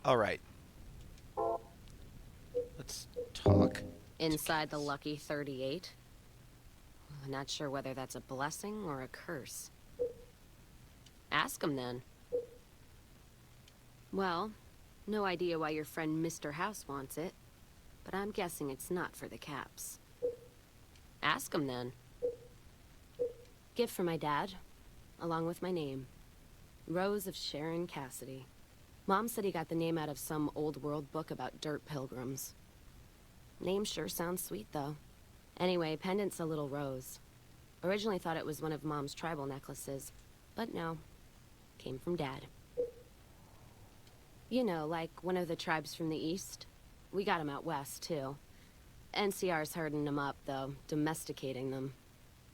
All right, let's talk to Inside the Cass. lucky 38? I'm not sure whether that's a blessing or a curse. Ask him then. Well, no idea why your friend Mr. House wants it, but I'm guessing it's not for the caps. Ask him then. Gift for my dad, along with my name. Rose of Sharon Cassidy. Mom said he got the name out of some old world book about dirt pilgrims. Name sure sounds sweet, though. Anyway, pendant's a little rose. Originally thought it was one of Mom's tribal necklaces, but no. Came from Dad. You know, like one of the tribes from the east. We got 'em out west, too. NCR's herding 'em up, though, domesticating them.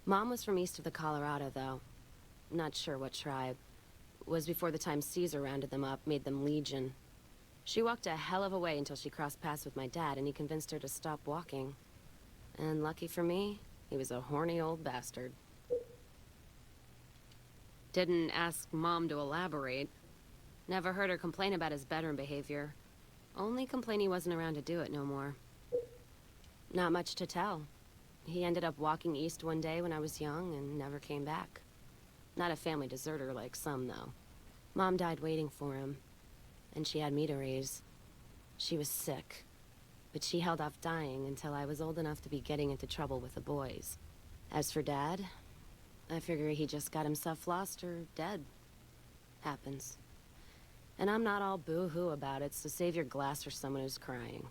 Mom was from east of the Colorado, though. Not sure what tribe. Was before the time Caesar rounded them up, made them legion. She walked a hell of a way until she crossed paths with my dad, and he convinced her to stop walking. And lucky for me, he was a horny old bastard. Didn't ask Mom to elaborate. Never heard her complain about his bedroom behavior. Only complain he wasn't around to do it no more. Not much to tell. He ended up walking east one day when I was young and never came back. Not a family deserter like some, though. Mom died waiting for him, and she had me to raise. She was sick, but she held off dying until I was old enough to be getting into trouble with the boys. As for Dad, I figure he just got himself lost or dead. Happens. And I'm not all boo-hoo about it, so save your glass for someone who's crying.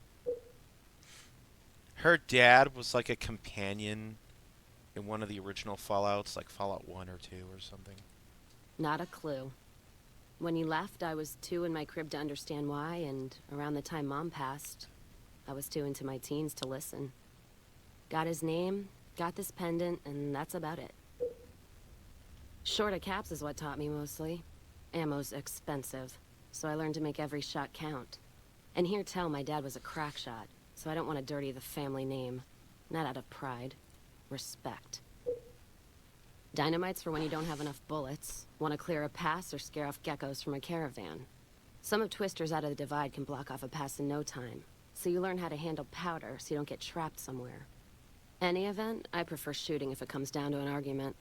Her dad was like a companion in one of the original Fallouts, like Fallout 1 or 2 or something. Not a clue. When he left, I was too in my crib to understand why, and around the time Mom passed, I was too into my teens to listen. Got his name, got this pendant, and that's about it. Short of caps is what taught me mostly. Ammo's expensive, so I learned to make every shot count. And hear tell my dad was a crack shot, so I don't want to dirty the family name. Not out of pride. Respect. Dynamite's for when you don't have enough bullets, want to clear a pass or scare off geckos from a caravan. Some of Twister's out of the divide can block off a pass in no time, so you learn how to handle powder so you don't get trapped somewhere. Any event, I prefer shooting if it comes down to an argument.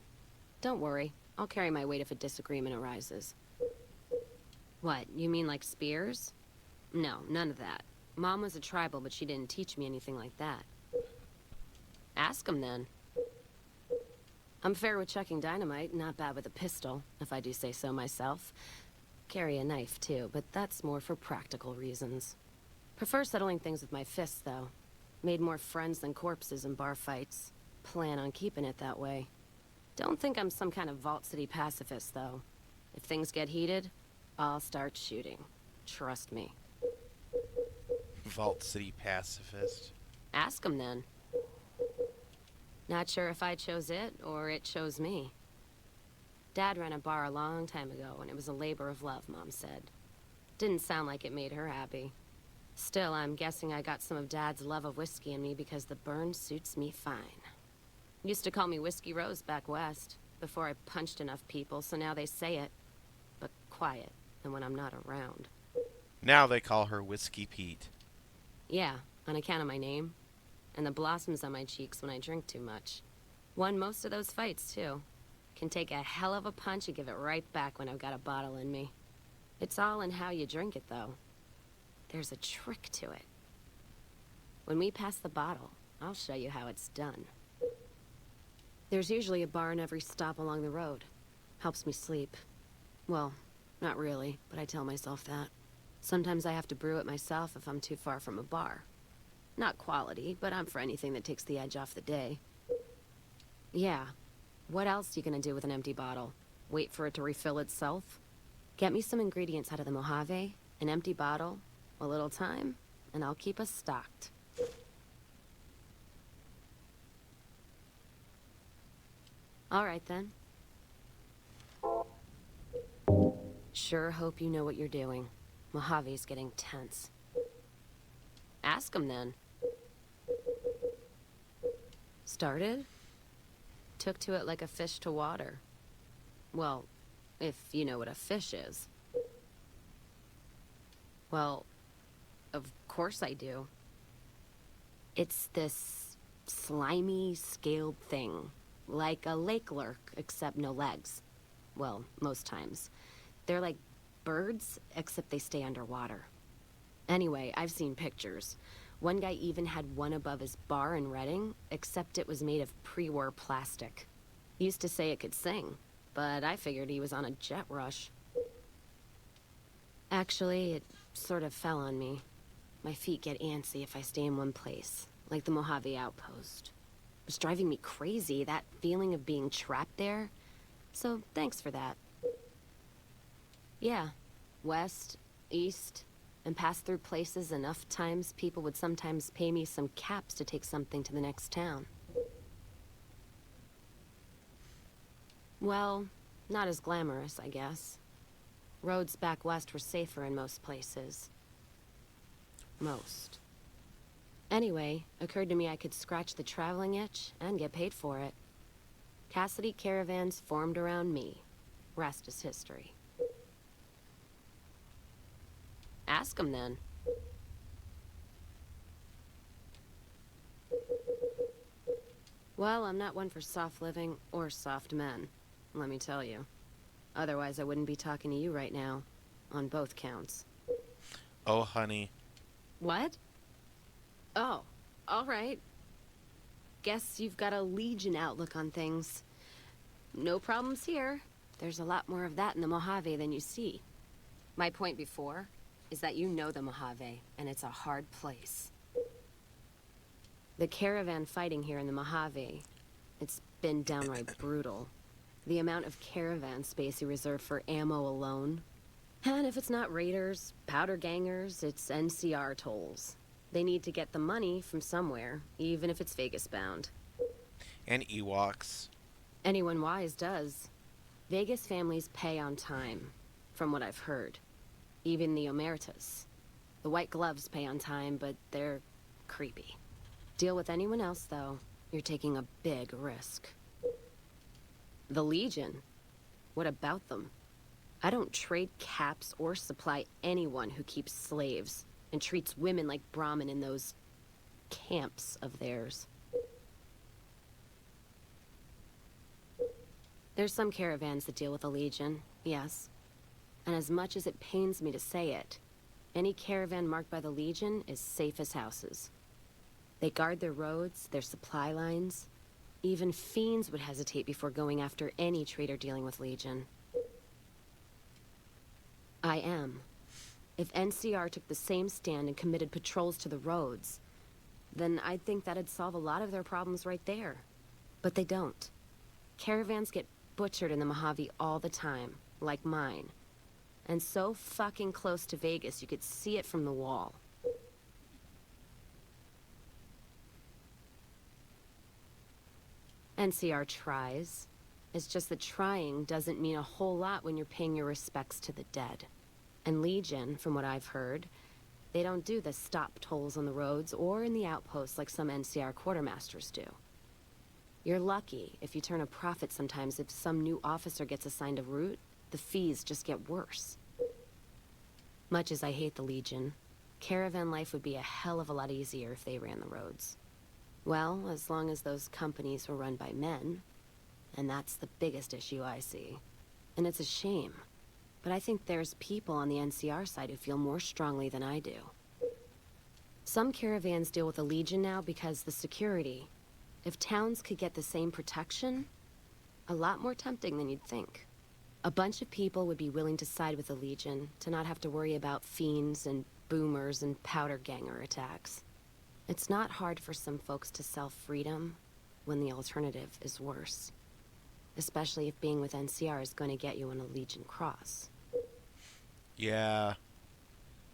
Don't worry, I'll carry my weight if a disagreement arises. What, you mean like spears? No, none of that. Mom was a tribal, but she didn't teach me anything like that. Ask him then. I'm fair with chucking dynamite, not bad with a pistol, if I do say so myself. Carry a knife, too, but that's more for practical reasons. Prefer settling things with my fists, though. Made more friends than corpses in bar fights. Plan on keeping it that way. Don't think I'm some kind of Vault City pacifist, though. If things get heated, I'll start shooting. Trust me. Vault City pacifist. Ask him then. Not sure if I chose it or it chose me. Dad ran a bar a long time ago, and it was a labor of love, Mom said. Didn't sound like it made her happy. Still, I'm guessing I got some of Dad's love of whiskey in me because the burn suits me fine. Used to call me Whiskey Rose back west, before I punched enough people, so now they say it. But quiet, and when I'm not around. Now they call her Whiskey Pete. Yeah, on account of my name. And the blossoms on my cheeks when I drink too much. Won most of those fights, too. Can take a hell of a punch and give it right back when I've got a bottle in me. It's all in how you drink it, though. There's a trick to it. When we pass the bottle, I'll show you how it's done. There's usually a bar in every stop along the road. Helps me sleep. Well, not really, but I tell myself that. Sometimes I have to brew it myself if I'm too far from a bar. Not quality, but I'm for anything that takes the edge off the day. Yeah. What else you gonna do with an empty bottle? Wait for it to refill itself? Get me some ingredients out of the Mojave, an empty bottle, a little time, and I'll keep us stocked. All right, then. Sure hope you know what you're doing. Mojave's getting tense. Ask him, then. Started? Took to it like a fish to water. Well, if you know what a fish is. Well, Of course I do. It's this slimy, scaled thing. Like a lake lurk, except no legs. Well, most times. They're like birds, except they stay underwater. Anyway, I've seen pictures. One guy even had one above his bar in Reading, except it was made of pre-war plastic. He used to say it could sing, but I figured he was on a jet rush. Actually, it sort of fell on me. My feet get antsy if I stay in one place, like the Mojave outpost. It's driving me crazy, that feeling of being trapped there. So, thanks for that. Yeah, west, east, and pass through places enough times people would sometimes pay me some caps to take something to the next town. Well, not as glamorous, I guess. Roads back west were safer in most places. Most. Anyway, occurred to me I could scratch the traveling itch and get paid for it. Cassidy caravans formed around me. Rest is history. Ask 'em then. Well, I'm not one for soft living or soft men, let me tell you. Otherwise, I wouldn't be talking to you right now. On both counts. Oh, honey. What? Oh, all right. Guess you've got a Legion outlook on things. No problems here. There's a lot more of that in the Mojave than you see. My point before is that you know the Mojave, and it's a hard place. The caravan fighting here in the Mojave, it's been downright brutal. The amount of caravan space you reserve for ammo alone. And if it's not raiders, powder gangers, it's NCR tolls. They need to get the money from somewhere, even if it's Vegas bound. And Ewoks. Anyone wise does. Vegas families pay on time, from what I've heard. Even the Omertas. The white gloves pay on time, but they're creepy. Deal with anyone else, though, you're taking a big risk. The Legion? What about them? I don't trade caps or supply anyone who keeps slaves and treats women like Brahmin in those camps of theirs. There's some caravans that deal with the Legion, yes. And as much as it pains me to say it, any caravan marked by the Legion is safe as houses. They guard their roads, their supply lines. Even fiends would hesitate before going after any trader dealing with Legion. I am. If NCR took the same stand and committed patrols to the roads, then I'd think that'd solve a lot of their problems right there. But they don't. Caravans get butchered in the Mojave all the time, like mine. And so fucking close to Vegas you could see it from the wall. NCR tries. It's just that trying doesn't mean a whole lot when you're paying your respects to the dead. And Legion, from what I've heard, they don't do the stop tolls on the roads or in the outposts like some NCR quartermasters do. You're lucky if you turn a profit sometimes. If some new officer gets assigned a route, the fees just get worse. Much as I hate the Legion, caravan life would be a hell of a lot easier if they ran the roads. Well, as long as those companies were run by men. And that's the biggest issue I see. And it's a shame. But I think there's people on the NCR side who feel more strongly than I do. Some caravans deal with the Legion now because the security. If towns could get the same protection, a lot more tempting than you'd think. A bunch of people would be willing to side with the Legion to not have to worry about fiends and boomers and powder ganger attacks. It's not hard for some folks to sell freedom when the alternative is worse. Especially if being with NCR is going to get you on a Legion cross. Yeah.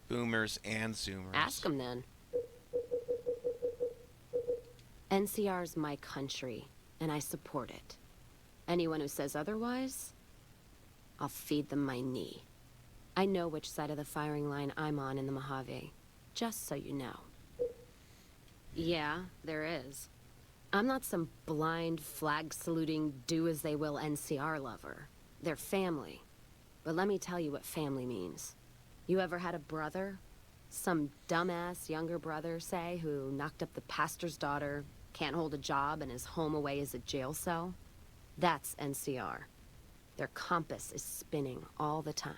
Boomers and Zoomers. Ask them then. NCR's my country, and I support it. Anyone who says otherwise, I'll feed them my knee. I know which side of the firing line I'm on in the Mojave, just so you know. Yeah, there is. I'm not some blind, flag-saluting, do-as-they-will NCR lover. They're family. But let me tell you what family means. You ever had a brother? Some dumbass younger brother, say, who knocked up the pastor's daughter, can't hold a job, and his home away is a jail cell? That's NCR. Their compass is spinning all the time.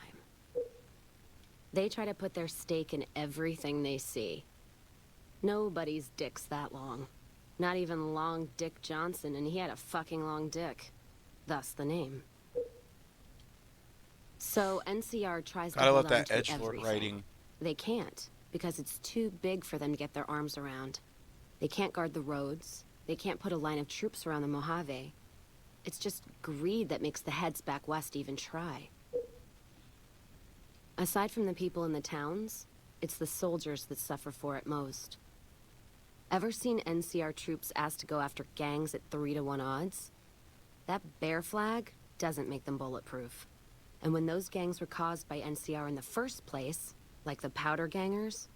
They try to put their stake in everything they see. Nobody's dick's that long. Not even Long Dick Johnson, and he had a fucking long dick. Thus the name. So NCR tries to Gotta hold love on that to edgelord everything. writing. They can't, because it's too big for them to get their arms around. They can't guard the roads. They can't put a line of troops around the Mojave. It's just greed that makes the heads back west even try. Aside from the people in the towns, it's the soldiers that suffer for it most. Ever seen NCR troops asked to go after gangs at 3-to-1 odds? That bear flag doesn't make them bulletproof. And when those gangs were caused by NCR in the first place, like the Powder Gangers,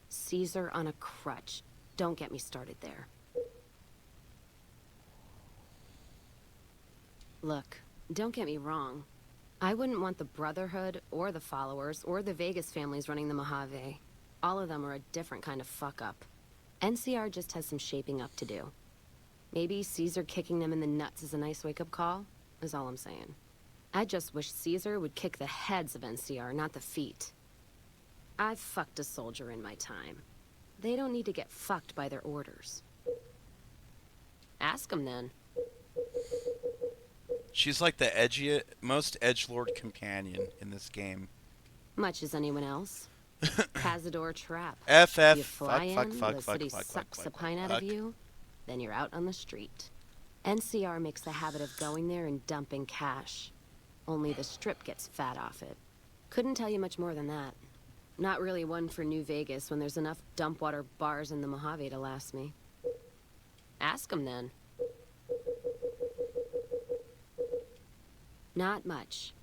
Caesar on a crutch. Don't get me started there. Look, don't get me wrong. I wouldn't want the Brotherhood, or the Followers, or the Vegas families running the Mojave. All of them are a different kind of fuck-up. NCR just has some shaping up to do. Maybe Caesar kicking them in the nuts is a nice wake-up call, is all I'm saying. I just wish Caesar would kick the heads of NCR, not the feet. I've fucked a soldier in my time. They don't need to get fucked by their orders. Ask them then. She's like the most edgelord companion in this game. Much as anyone else. Cazador Trap. FF. You fly in, the city Fuck, sucks a fuck, pint out fuck. of you, then you're out on the street. NCR makes a habit of going there and dumping cash. Only the strip gets fat off it. Couldn't tell you much more than that. Not really one for New Vegas when there's enough dump water bars in the Mojave to last me. Ask them then. Not much.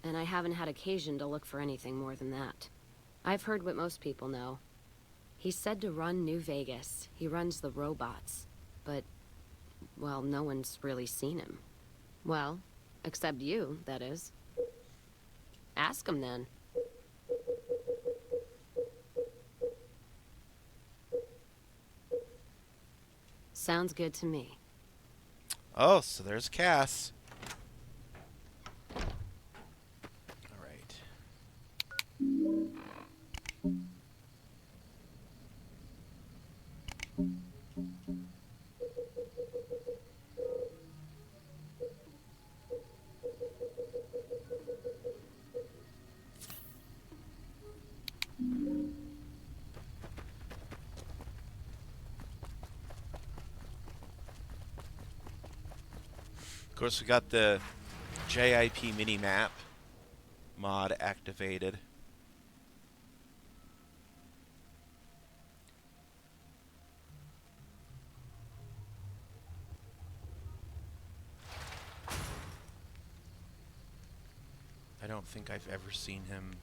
And I haven't had occasion to look for anything more than that. I've heard what most people know. He's said to run New Vegas. He runs the robots. But, well, no one's really seen him. Well, except you, that is. Ask him then. Sounds good to me. Oh, so there's Cass. Alright. Of course, we got the JIP mini-map mod activated. I don't think I've ever seen him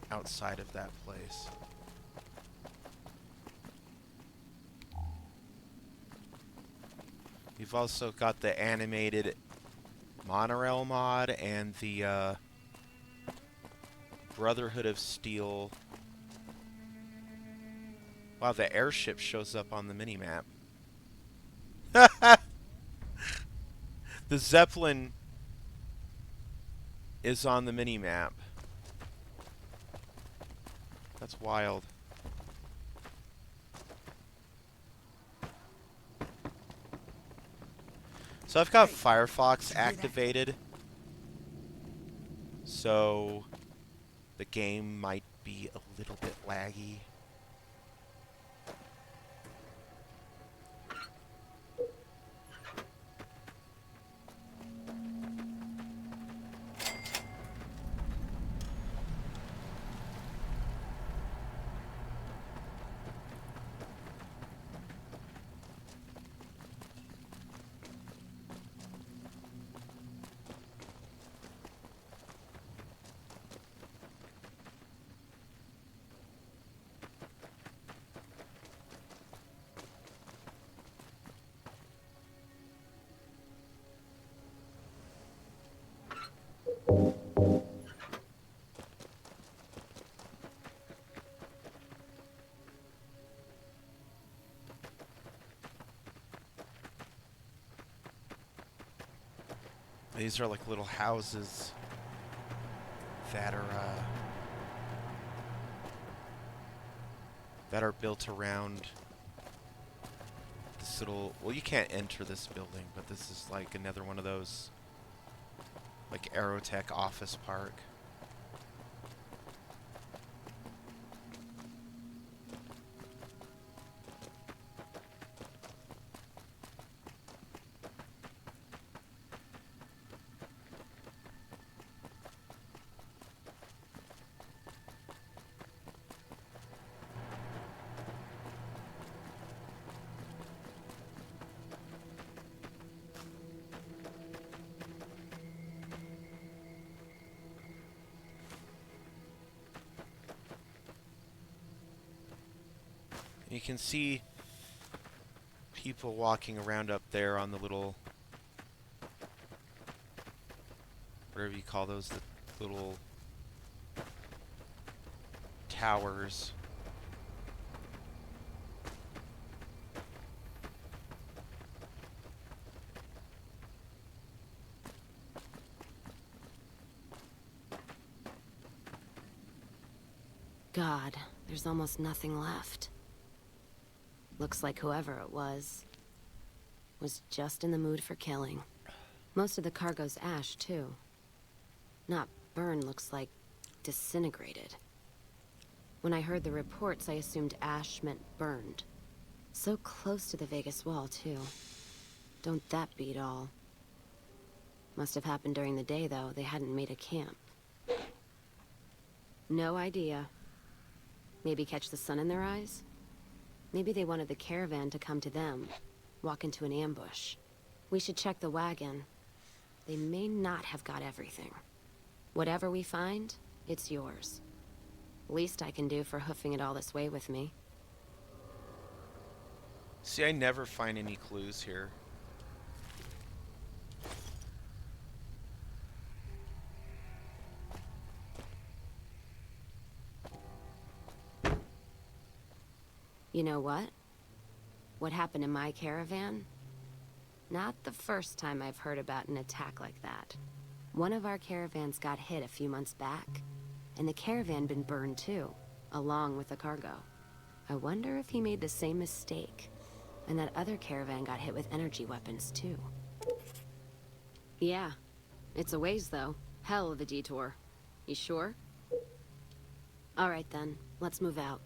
outside of that place. We've also got the animated monorail mod and the Brotherhood of Steel. Wow, the airship shows up on the minimap. The Zeppelin is on the minimap. That's wild. So I've got Firefox activated, so the game might be a little bit laggy. These are like little houses that are built around this little. Well, you can't enter this building, but this is like another one of those, like Aerotech office park. You can see people walking around up there on the little, whatever you call those, the little towers. God, there's almost nothing left. Looks like whoever it was just in the mood for killing. Most of the cargo's ash, too. Not burned, looks like disintegrated. When I heard the reports, I assumed ash meant burned. So close to the Vegas wall, too. Don't that beat all? Must have happened during the day, though. They hadn't made a camp. No idea. Maybe catch the sun in their eyes? Maybe they wanted the caravan to come to them, walk into an ambush. We should check the wagon. They may not have got everything. Whatever we find, it's yours. Least I can do for hoofing it all this way with me. See, I never find any clues here. You know what? What happened in my caravan? Not the first time I've heard about an attack like that. One of our caravans got hit a few months back, and the caravan been burned too, along with the cargo. I wonder if he made the same mistake, and that other caravan got hit with energy weapons too. Yeah, it's a ways though. Hell of a detour. You sure? All right then, let's move out.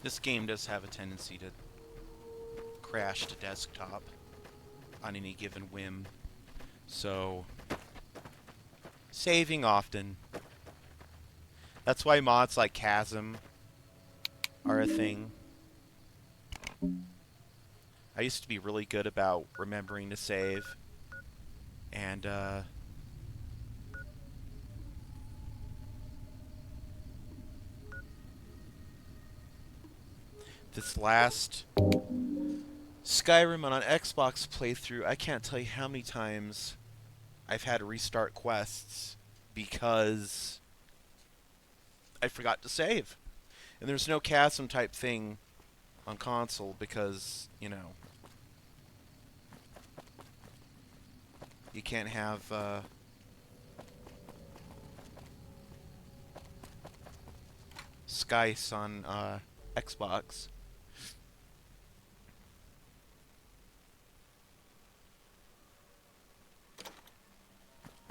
This game does have a tendency to crash to desktop on any given whim, so saving often. That's why mods like Chasm are a thing. I used to be really good about remembering to save, and this last Skyrim on an Xbox playthrough, I can't tell you how many times I've had to restart quests because I forgot to save. And there's no chasm type thing on console because, you know, you can't have Skice on Xbox.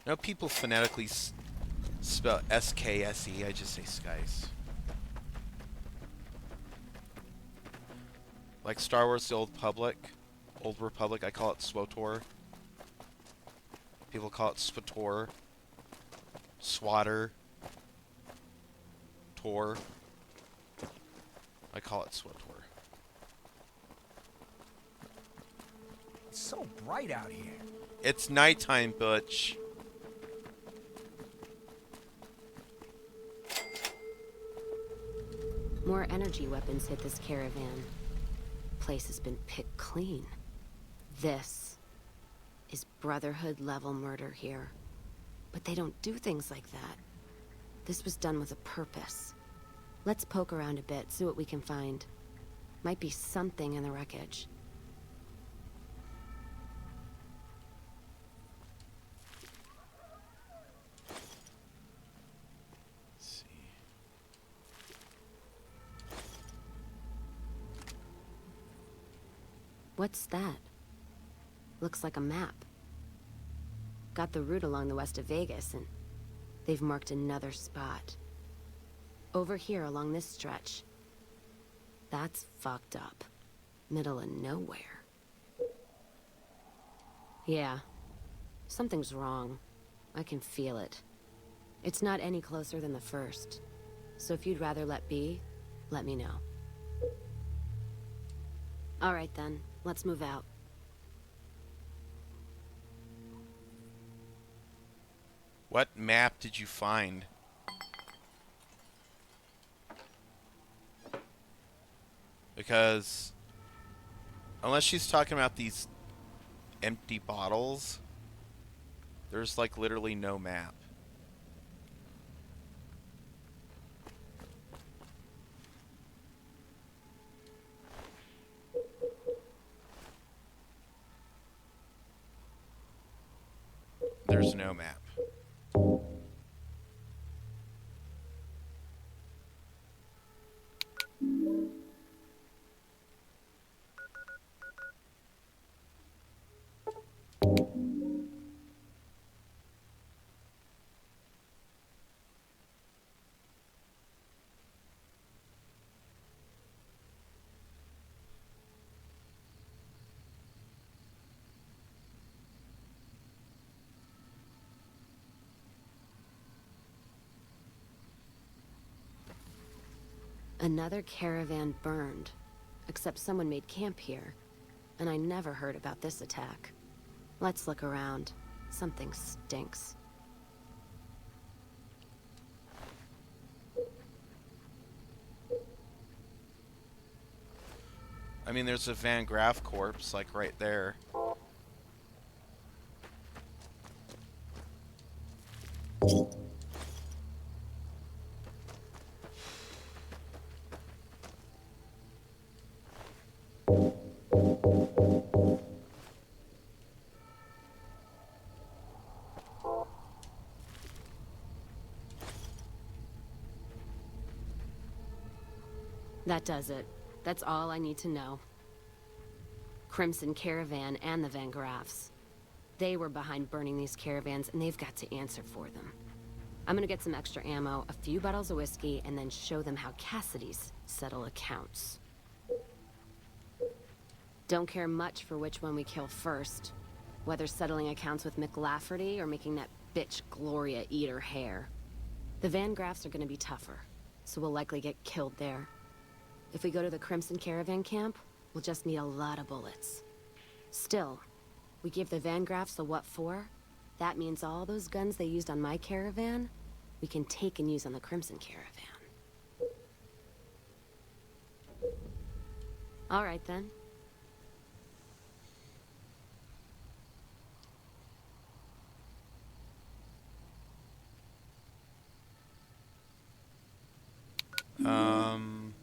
No, people phonetically spell S-K-S-E. I just say Skice. Like Star Wars: The Old Republic, I call it SWOTOR. People call it SWTOR, SWATER, Tor. I call it SWTOR. It's so bright out here. It's nighttime, Butch. More energy weapons hit this caravan. Place has been picked clean. This is Brotherhood level murder here. But they don't do things like that. This was done with a purpose. Let's poke around a bit, see what we can find. Might be something in the wreckage. Let's see. What's that? Looks like a map. Got the route along the west of Vegas, and they've marked another spot. Over here along this stretch. That's fucked up. Middle of nowhere. Yeah. Something's wrong. I can feel it. It's not any closer than the first. So if you'd rather let be, let me know. All right then, let's move out. What map did you find? Because unless she's talking about these empty bottles, there's like literally no map. There's no map. Another caravan burned. Except someone made camp here. And I never heard about this attack. Let's look around. Something stinks. I mean, there's a Van Graff corpse, like, right there. That does it. That's all I need to know. Crimson Caravan and the Van Graffs. They were behind burning these caravans, and they've got to answer for them. I'm gonna get some extra ammo, a few bottles of whiskey, and then show them how Cassidy's settle accounts. Don't care much for which one we kill first. Whether settling accounts with McLafferty or making that bitch Gloria eat her hair. The Van Graffs are gonna be tougher, so we'll likely get killed there. If we go to the Crimson Caravan camp, we'll just need a lot of bullets. Still, we give the Van Graffs a what for? That means all those guns they used on my caravan, we can take and use on the Crimson Caravan. All right then. Um...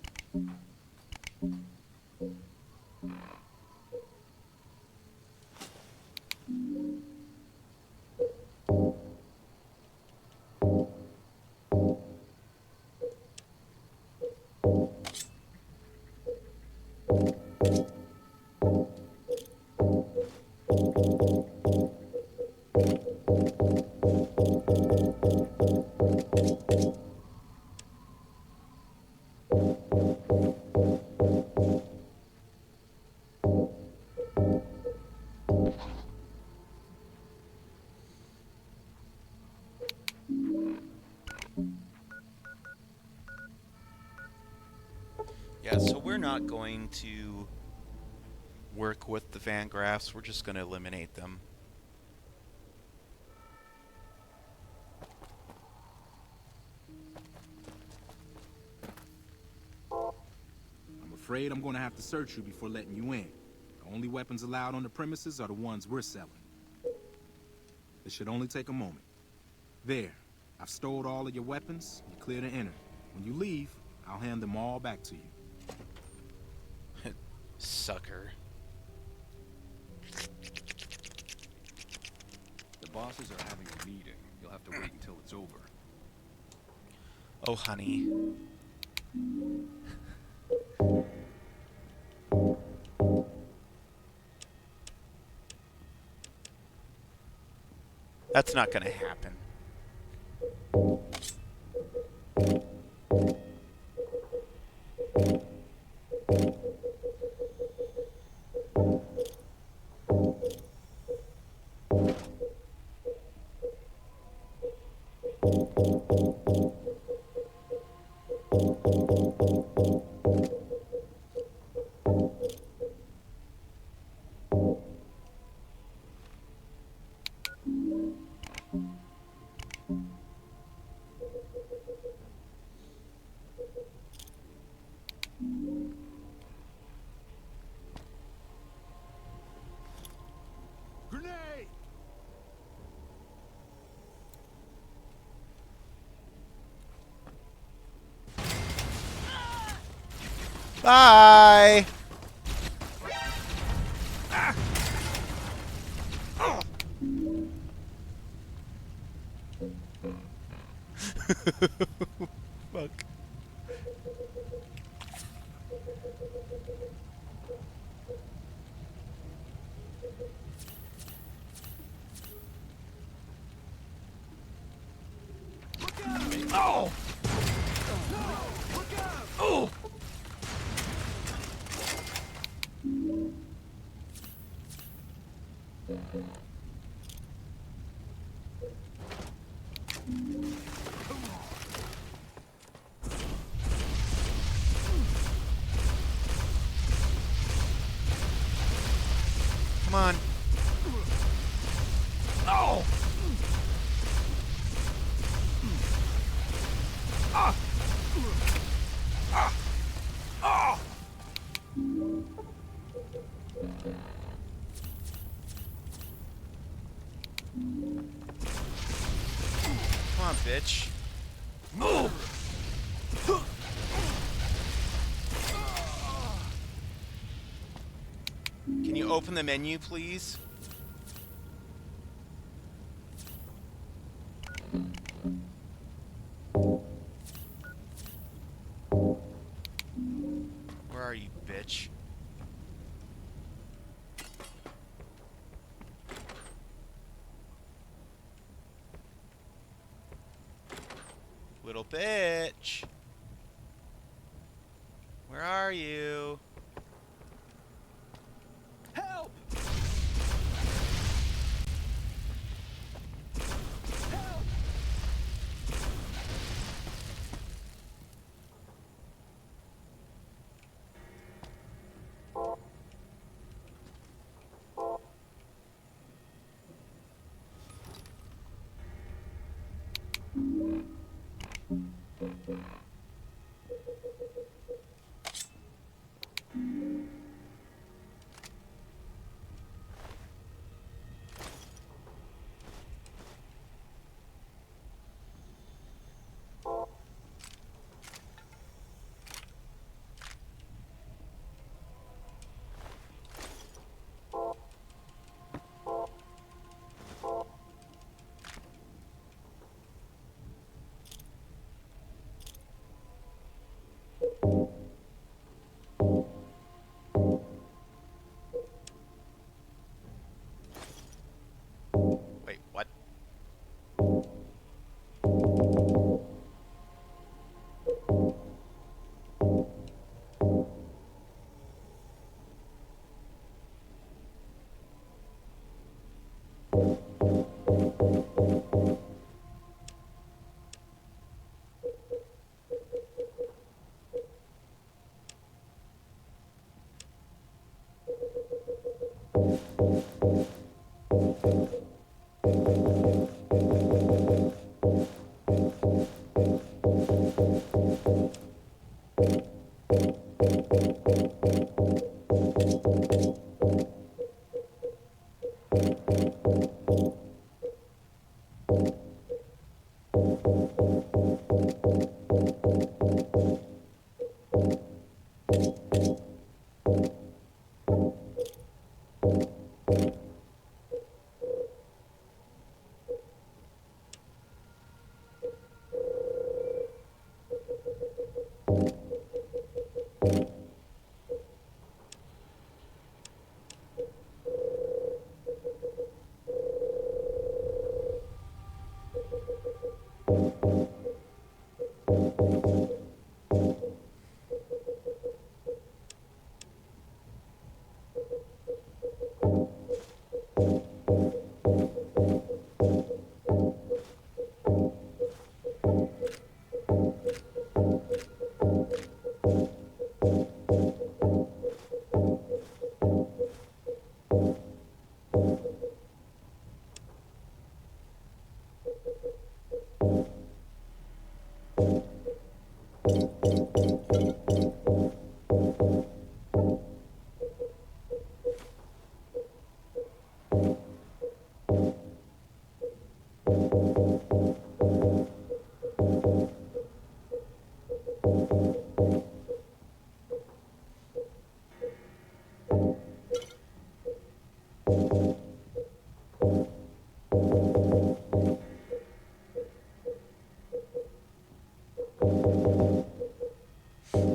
Yeah, so we're not going to work with the Van Graffs. We're just going to eliminate them. afraid I'm gonna have to search you before letting you in. The only weapons allowed on the premises are the ones we're selling. It should only take a moment. There. I've stowed all of your weapons. You're clear to enter. When you leave, I'll hand them all back to you. Sucker. The bosses are having a meeting. You'll have to wait until it's over. Oh, honey. That's not gonna happen. Grenade! Bye! Fuck. Oh! Oh! Come on. Oh! Ah! Ah! Ah! Come on, bitch. Oh! Can you open the menu, please? Where are you, bitch? Little bitch. Where are you? Help! Help! Wait, what?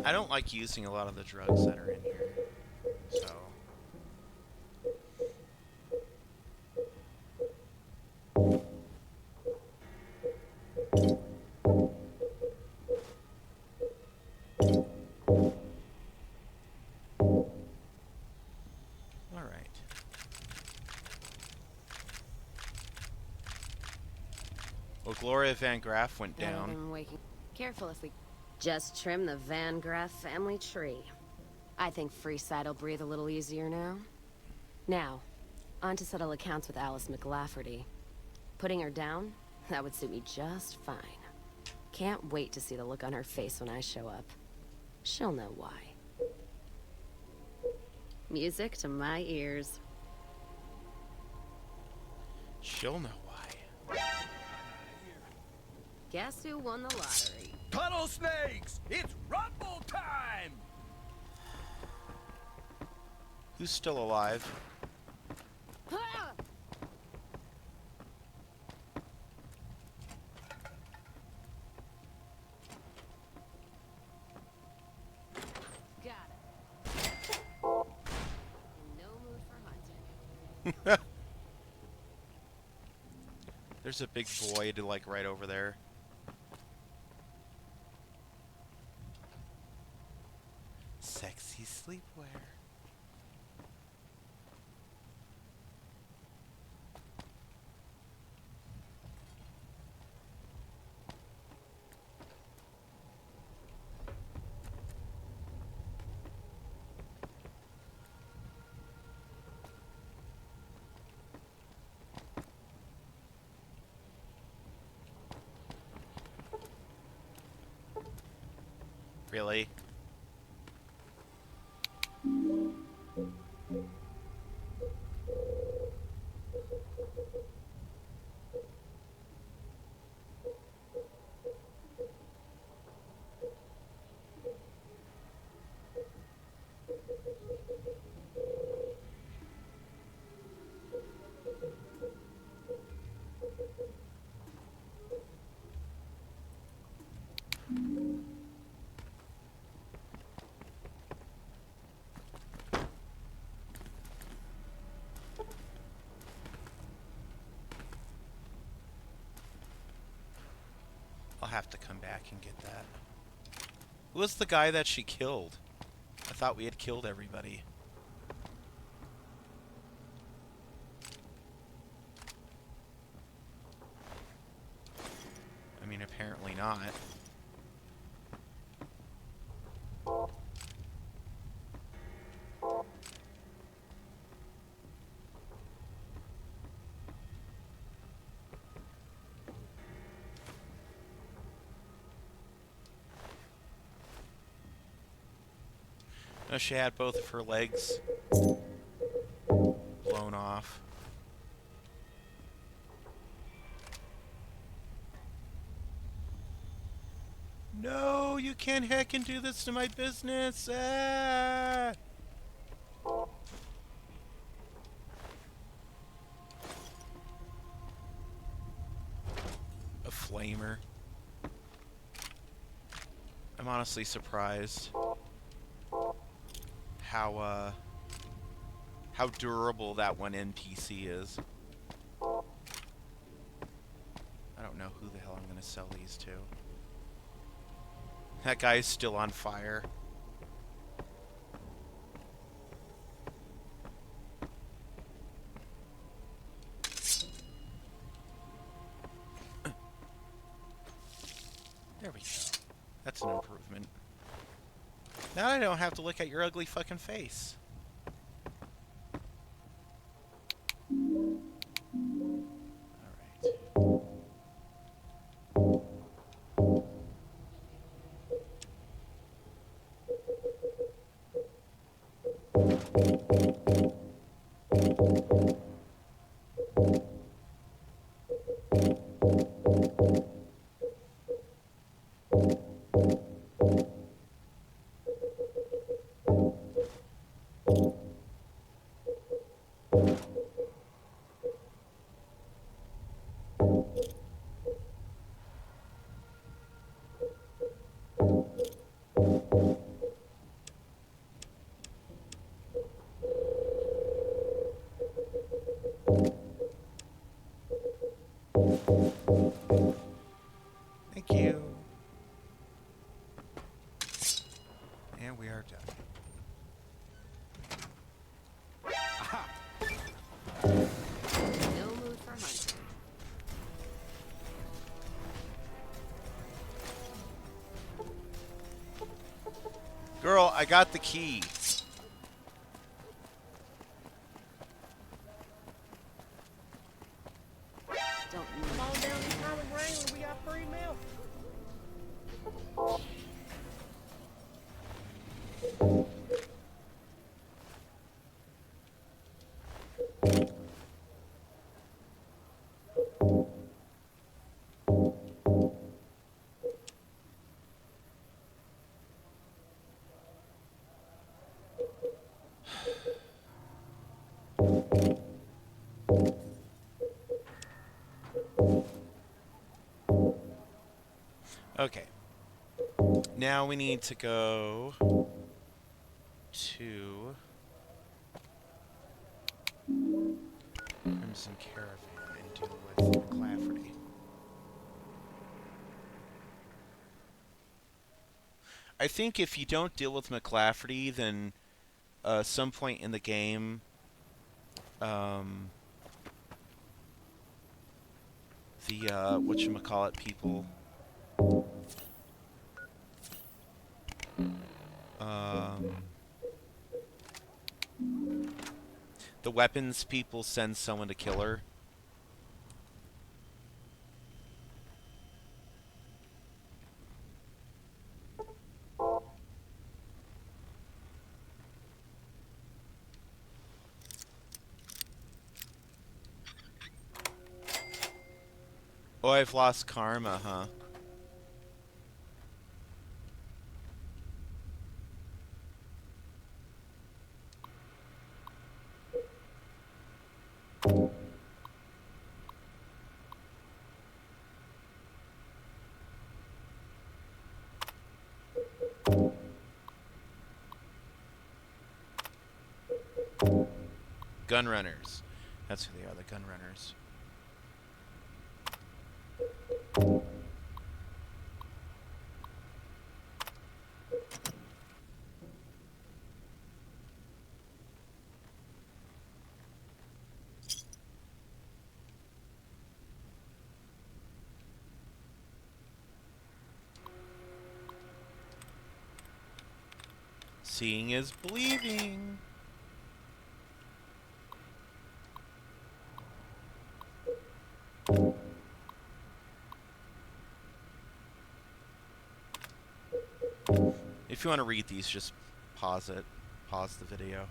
I don't like using a lot of the drugs that are in here. So. Alright. Well, Gloria Van Graff went down. I'm waking. Careful if we just trim the Van Graff family tree. I think Freeside'll breathe a little easier now. Now, on to settle accounts with Alice McLafferty. Putting her down? That would suit me just fine. Can't wait to see the look on her face when I show up. She'll know why. Music to my ears. She'll know why. Guess who won the lottery? Tunnel snakes! It's rumble time! Who's still alive? Ah! Got it. In no mood for hunting. There's a big void, like, right over there. Sexy sleepwear. Really? I'll have to come back and get that. Who was the guy that she killed? I thought we had killed everybody. I mean, apparently not. No, she had both of her legs blown off. No, you can't hack and do this to my business. Ah! A flamer. I'm honestly surprised how durable that one NPC is. I don't know who the hell I'm gonna sell these to. That guy's still on fire. There we go. That's an improvement. Now I don't have to look at your ugly fucking face. Alright. Thank you. And we are done. No mood for hunting. Girl, I got the key. Don't Come on down to Common Wrangler, we got free milk. Okay. Now we need to go to Crimson Caravan and deal with Clafferty. I think if you don't deal with McClafferty, then some point in the game, the whatchamacallit people, the weapons people send someone to kill her. Oh, I've lost karma, huh? Gun runners. That's who they are, the gun runners. Seeing is believing. If you want to read these, just pause it. pause the video.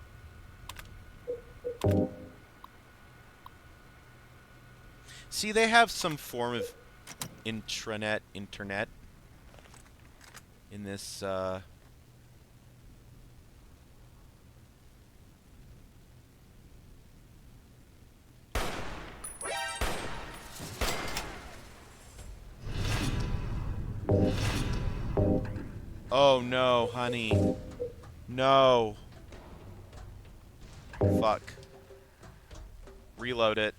See, they have some form of internet in this, Oh no, honey. No. Fuck. Reload it.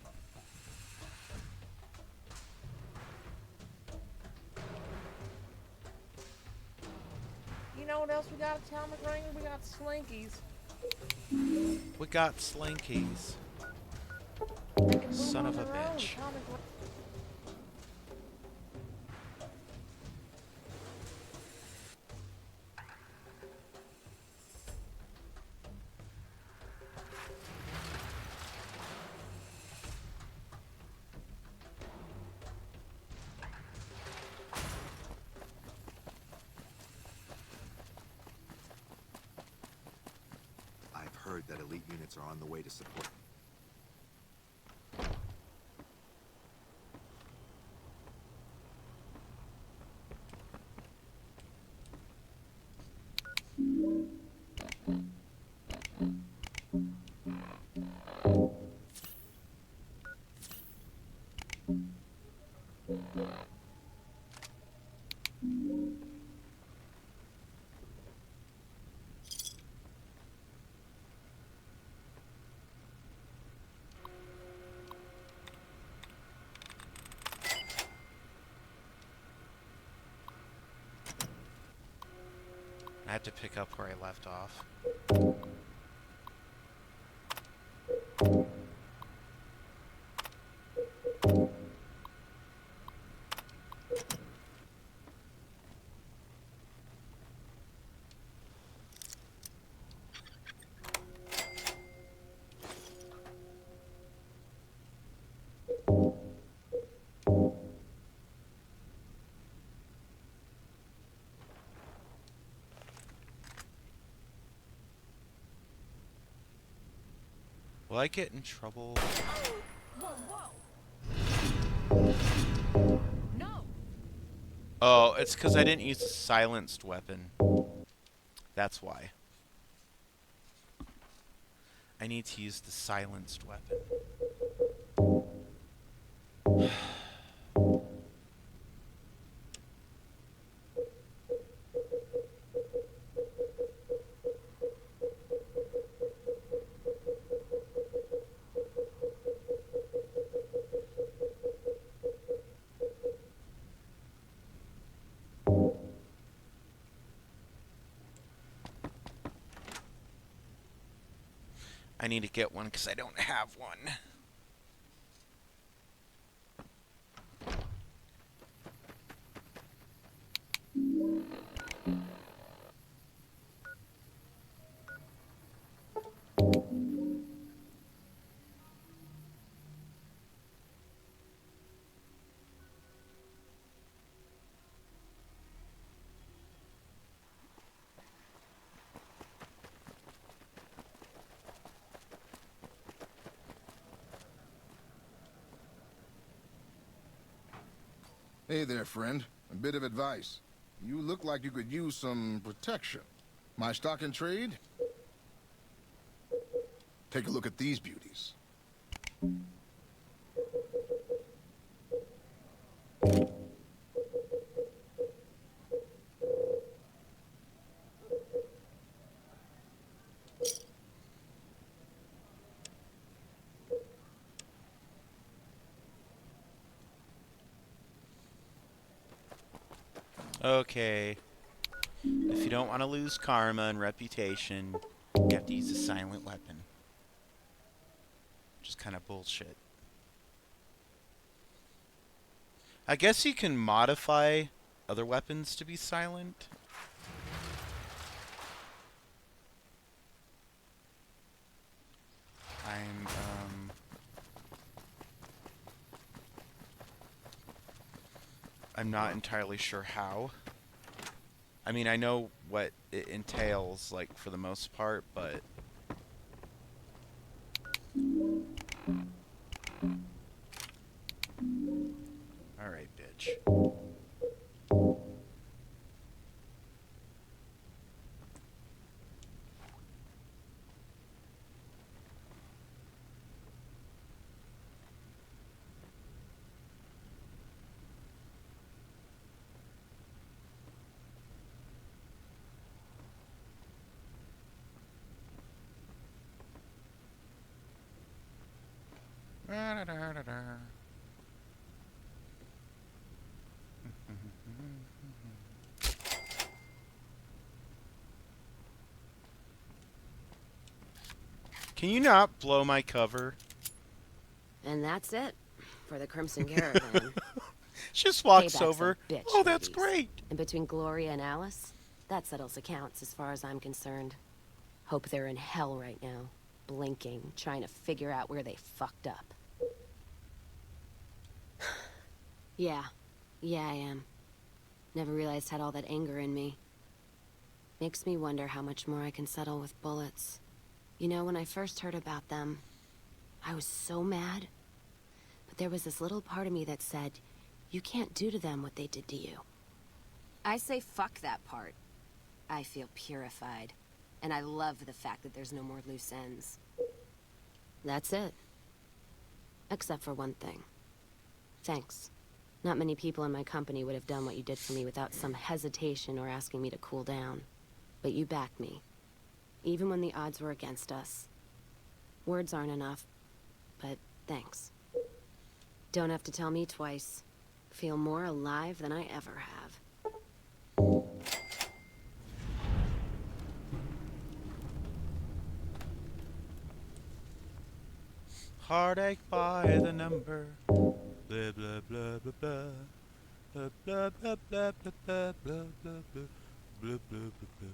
You know what else we got at Town McRae? We got slinkies. We got slinkies. They can move Son on of a their own. bitch. Town McRae. I've heard that elite units are on the way to support. I had to pick up where I left off. Will I get in trouble? No! Oh, it's because I didn't use a silenced weapon. That's why. I need to use the silenced weapon. I need to get one because I don't have one. Hey there, friend. A bit of advice. You look like you could use some protection. My stock in trade? Take a look at these beauties. Okay. If you don't want to lose karma and reputation, you have to use a silent weapon. Which is kind of bullshit. I guess you can modify other weapons to be silent. I'm not entirely sure how. I mean, I know what it entails, like, for the most part, but... Alright, bitch. Can you not blow my cover? And that's it for the Crimson Caravan. She just walks Payback's over. a bitch, Oh, that's ladies. great. And between Gloria and Alice, that settles accounts as far as I'm concerned. Hope they're in hell right now, blinking, trying to figure out where they fucked up. Yeah, I am. Never realized I had all that anger in me. Makes me wonder how much more I can settle with bullets. You know, when I first heard about them, I was so mad. But there was this little part of me that said, you can't do to them what they did to you. I say fuck that part. I feel purified. And I love the fact that there's no more loose ends. That's it. Except for one thing. Thanks. Not many people in my company would have done what you did for me without some hesitation or asking me to cool down. But you backed me. Even when the odds were against us. Words aren't enough, but thanks. Don't have to tell me twice. Feel more alive than I ever have. Heartache by the number. Blah, blah, blah, blah, blah. Blah, blah, blah, blah, blah, blah, blah, blah, blah, blah, blah, blah.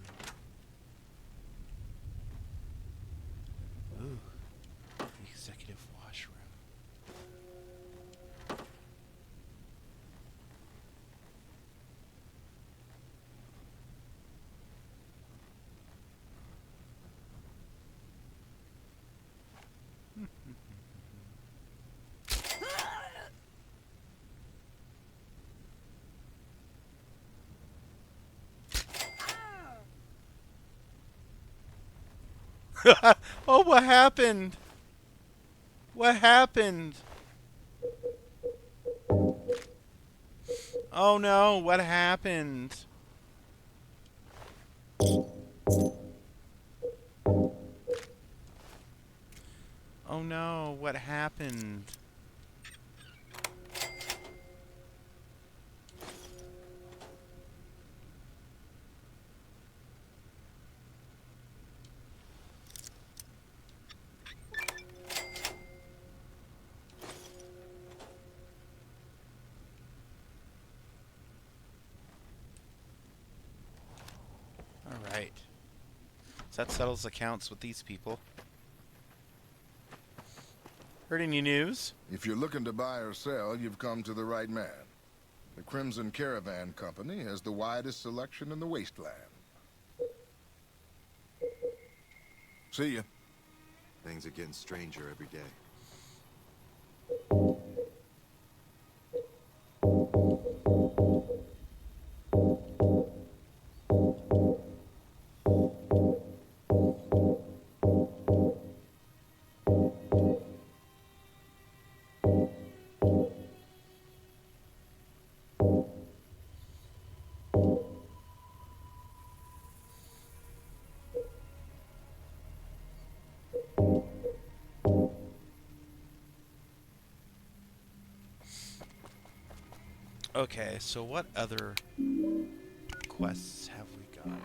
Ooh, the executive washroom. Oh, what happened? What happened? Oh no, what happened? Oh no, what happened? Alright. So that settles accounts with these people. Heard any news? If you're looking to buy or sell, you've come to the right man. The Crimson Caravan Company has the widest selection in the wasteland. See ya. Things are getting stranger every day. Okay, so what other quests have we got?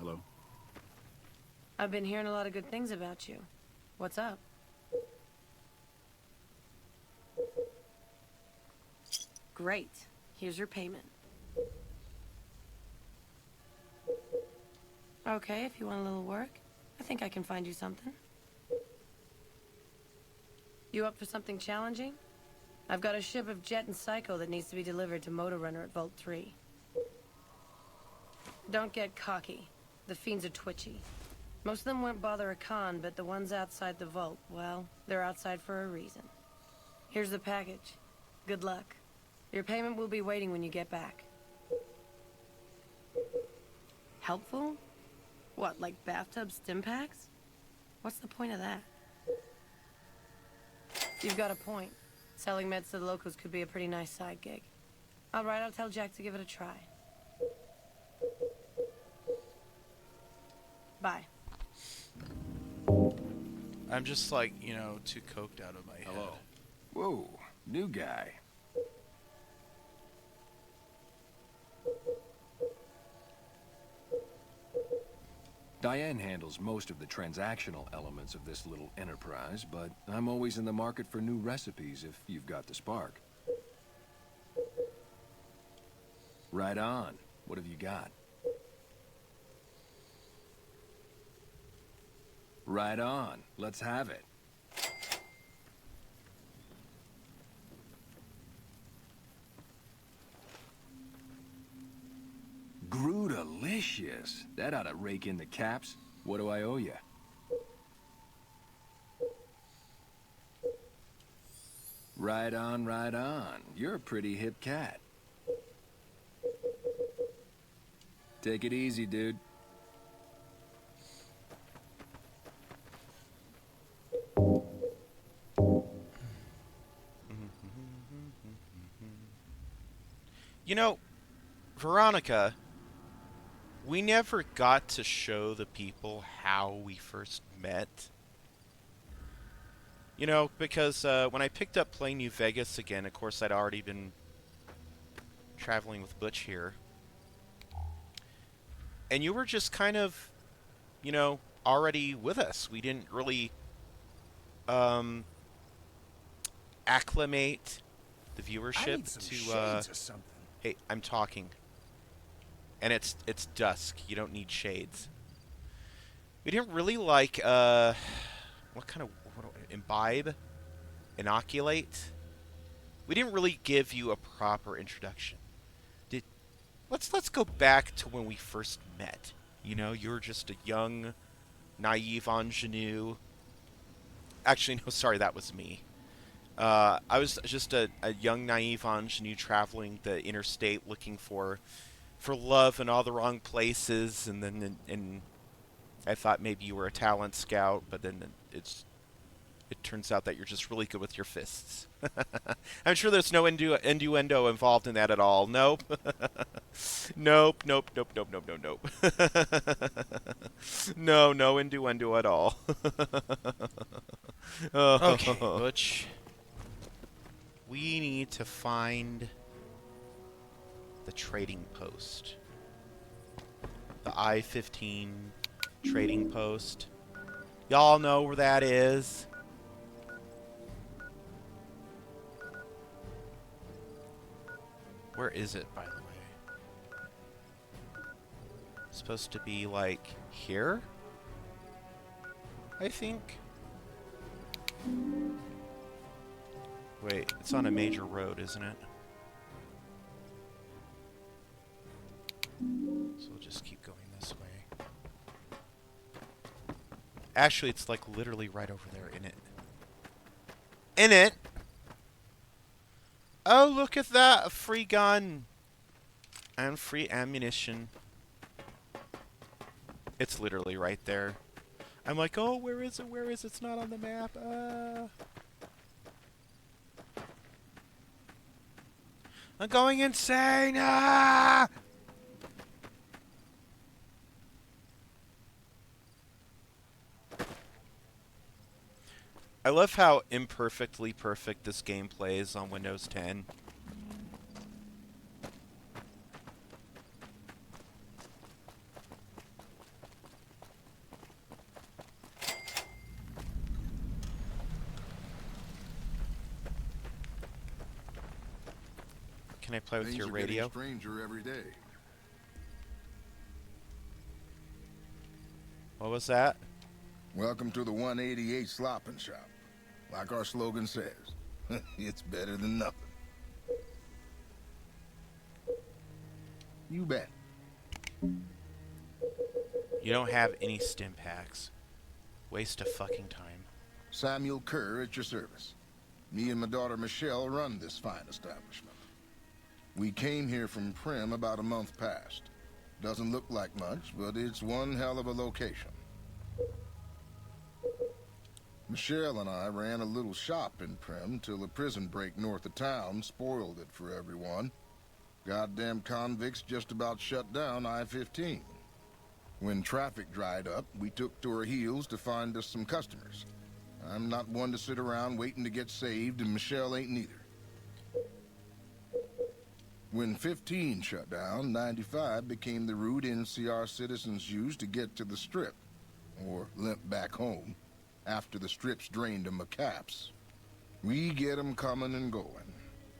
Hello? I've been hearing a lot of good things about you. What's up? Great. Here's your payment. Okay, if you want a little work, I think I can find you something. You up for something challenging? I've got a ship of Jet and Psycho that needs to be delivered to Motor Runner at Vault 3. Don't get cocky. The fiends are twitchy. Most of them won't bother a con, but the ones outside the vault, well, they're outside for a reason. Here's the package. Good luck. Your payment will be waiting when you get back. Helpful? What, like bathtub stim packs? What's the point of that? You've got a point. Selling meds to the locals could be a pretty nice side gig. All right, I'll tell Jack to give it a try. Bye. I'm just like, you know, too coked out of my head. Hello. Whoa, new guy. Diane handles most of the transactional elements of this little enterprise, but I'm always in the market for new recipes if you've got the spark. Right on. What have you got? Right on. Let's have it. Grootalicious. That ought to rake in the caps. What do I owe you? Right on, right on. You're a pretty hip cat. Take it easy, dude. You know, Veronica, we never got to show the people how we first met. You know, because when I picked up playing New Vegas again, of course I'd already been traveling with Butch here. And you were just kind of, you know, already with us. We didn't really acclimate the viewership I need some shades or something. Hey, I'm talking. And it's dusk. You don't need shades. We didn't really like what kind of imbibe? Inoculate? We didn't really give you a proper introduction. Let's go back to when we first met. You know, you were just a young, naive ingenue. Actually, no, sorry, that was me. I was just a young, naive ingenue traveling the interstate looking for love in all the wrong places, and then I thought maybe you were a talent scout, but then it turns out that you're just really good with your fists. I'm sure there's no innuendo involved in that at all. Nope. Nope. No innuendo at all. Okay, Butch. We need to find the trading post. The I-15 trading post. Y'all know where that is. Where is it, by the way? It's supposed to be, like, here? I think. Wait, it's on a major road, isn't it? So we'll just keep going this way. Actually, it's like literally right over there in it. In it? Oh, look at that! A free gun! And free ammunition. It's literally right there. I'm like, oh, where is it? Where is it? It's not on the map. I'm going insane! Ah! I love how imperfectly perfect this game plays on Windows 10. Can I play with Things your are getting radio? stranger every day. What was that? Welcome to the 188 Slopping Shop. Like our slogan says, it's better than nothing. You bet. You don't have any stim packs. Waste of fucking time. Samuel Kerr at your service. Me and my daughter Michelle run this fine establishment. We came here from Prim about a month past. Doesn't look like much, but it's one hell of a location. Michelle and I ran a little shop in Prim till a prison break north of town spoiled it for everyone. Goddamn convicts just about shut down I-15. When traffic dried up, we took to our heels to find us some customers. I'm not one to sit around waiting to get saved, and Michelle ain't neither. When 15 shut down, 95 became the route NCR citizens used to get to the Strip, or limp back home, after the Strip's drained them of caps. We get 'em coming and going.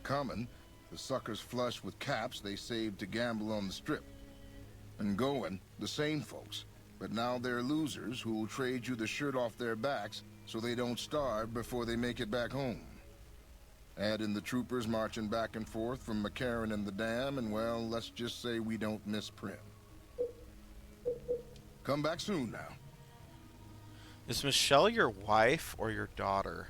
Coming, the suckers flush with caps they saved to gamble on the Strip. And going, the same folks, but now they're losers who'll trade you the shirt off their backs so they don't starve before they make it back home. Add in the troopers marching back and forth from McCarran and the Dam, and well, let's just say we don't miss Prim. Come back soon now. Is Michelle your wife or your daughter?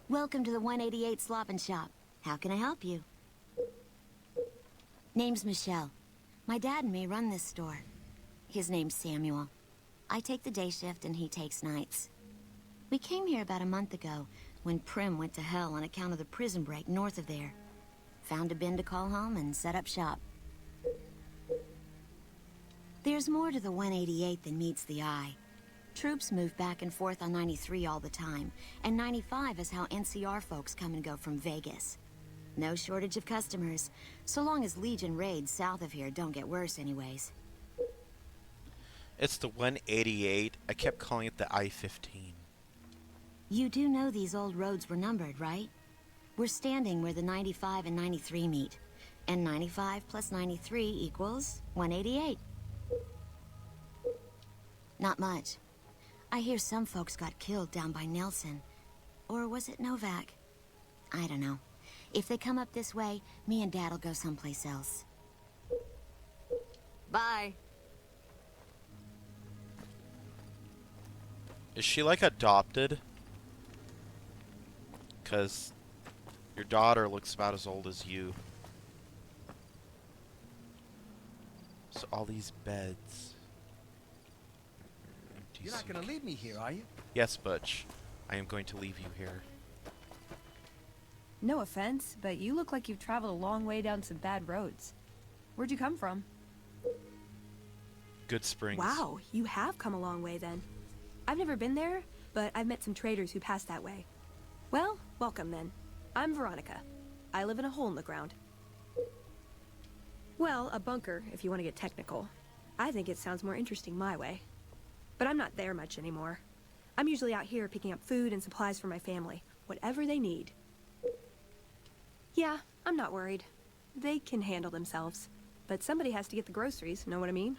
Welcome to the 188 Slop and Shop. How can I help you? Name's Michelle. My dad and me run this store. His name's Samuel. I take the day shift and he takes nights. We came here about a month ago when Prim went to hell on account of the prison break north of there. Found a bin to call home and set up shop. There's more to the 188 than meets the eye. Troops move back and forth on 93 all the time, and 95 is how NCR folks come and go from Vegas. No shortage of customers, so long as Legion raids south of here don't get worse anyways. It's the 188. I kept calling it the I-15. You do know these old roads were numbered, right? We're standing where the 95 and 93 meet, and 95 plus 93 equals 188. Not much. I hear some folks got killed down by Nelson. Or was it Novak? I don't know. If they come up this way, me and Dad'll go someplace else. Bye. Is she like adopted? Because your daughter looks about as old as you. So all these beds. Empty You're not gonna leave me here, are you? Yes, Butch. I am going to leave you here. No offense, but you look like you've traveled a long way down some bad roads. Where'd you come from? Good Springs. Wow, you have come a long way then. I've never been there, but I've met some traders who passed that way. Well, welcome then. I'm Veronica. I live in a hole in the ground. Well, a bunker, if you want to get technical. I think it sounds more interesting my way. But I'm not there much anymore. I'm usually out here picking up food and supplies for my family, whatever they need. Yeah, I'm not worried. They can handle themselves. But somebody has to get the groceries, know what I mean?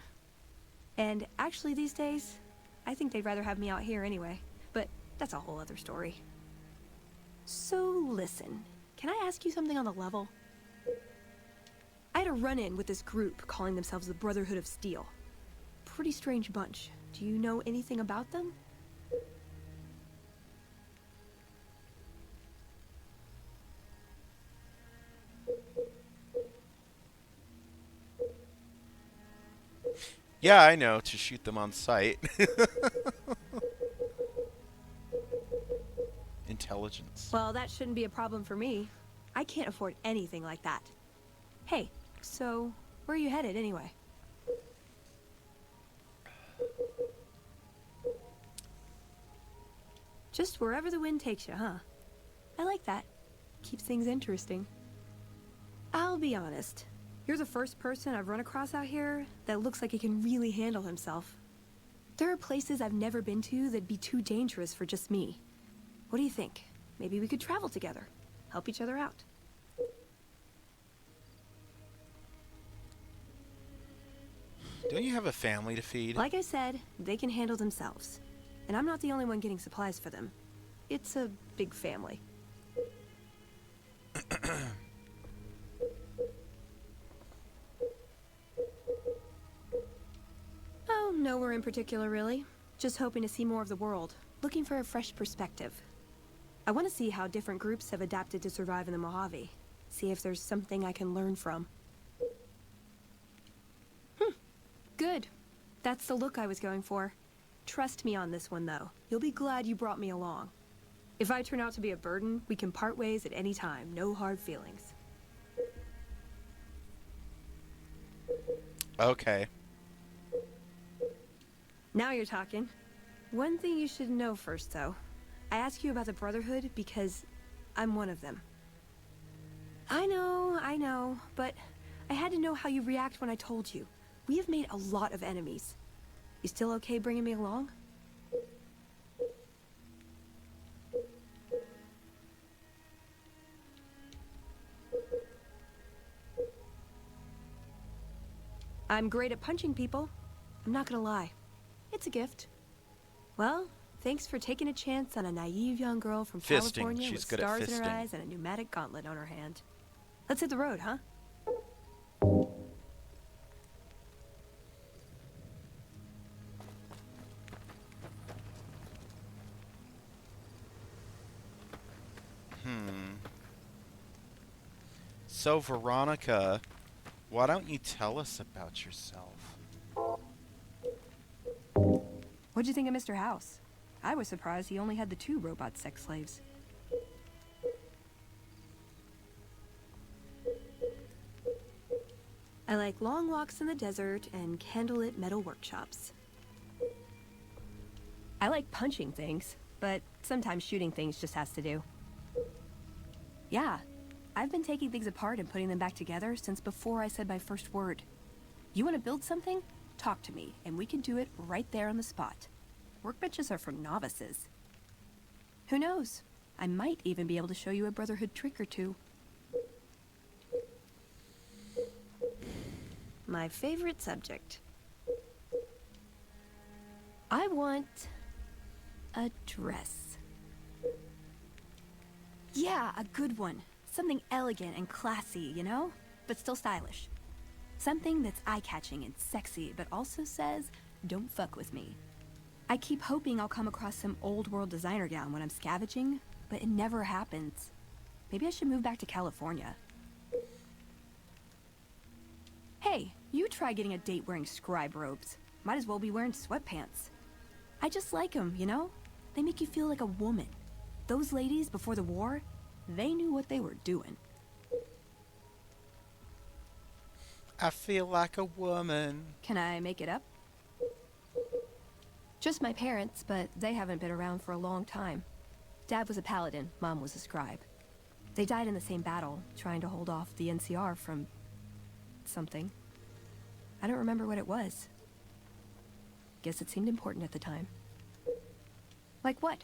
And actually these days, I think they'd rather have me out here anyway. But that's a whole other story. So listen, can I ask you something on the level? I had a run-in with this group calling themselves the Brotherhood of Steel. Pretty strange bunch. Do you know anything about them? Yeah, I know, to shoot them on sight. Intelligence. Well, that shouldn't be a problem for me. I can't afford anything like that. Hey, so where are you headed anyway? Just wherever the wind takes you, huh? I like that. Keeps things interesting. I'll be honest. You're the first person I've run across out here that looks like he can really handle himself. There are places I've never been to that'd be too dangerous for just me. What do you think? Maybe we could travel together, help each other out. Don't you have a family to feed? Like I said, they can handle themselves. And I'm not the only one getting supplies for them. It's a big family. Oh, nowhere in particular, really. Just hoping to see more of the world. Looking for a fresh perspective. I want to see how different groups have adapted to survive in the Mojave. See if there's something I can learn from. Good. That's the look I was going for. Trust me on this one, though. You'll be glad you brought me along. If I turn out to be a burden, we can part ways at any time. No hard feelings. Okay. Now you're talking. One thing you should know first, though. I ask you about the Brotherhood because I'm one of them. I know, but I had to know how you react when I told you. We have made a lot of enemies. You still okay bringing me along? I'm great at punching people. I'm not gonna lie. It's a gift. Well, thanks for taking a chance on a naive young girl from California She's with good at stars in her fisting. eyes and a pneumatic gauntlet on her hand. Let's hit the road, huh? So, Veronica, why don't you tell us about yourself? What'd you think of Mr. House? I was surprised he only had the 2 robot sex slaves. I like long walks in the desert and candlelit metal workshops. I like punching things, but sometimes shooting things just has to do. Yeah, I've been taking things apart and putting them back together since before I said my first word. You want to build something? Talk to me, and we can do it right there on the spot. Workbenches are for novices. Who knows? I might even be able to show you a Brotherhood trick or two. My favorite subject. I want a dress. Yeah, a good one. Something elegant and classy, you know? But still stylish. Something that's eye-catching and sexy, but also says, don't fuck with me. I keep hoping I'll come across some old-world designer gown when I'm scavenging, but it never happens. Maybe I should move back to California. Hey, you try getting a date wearing scribe robes. Might as well be wearing sweatpants. I just like them, you know? They make you feel like a woman. Those ladies before the war, they knew what they were doing. I feel like a woman. Can I make it up? Just my parents, but they haven't been around for a long time. Dad was a paladin, Mom was a scribe. They died in the same battle, trying to hold off the NCR from... something. I don't remember what it was. Guess it seemed important at the time. Like what?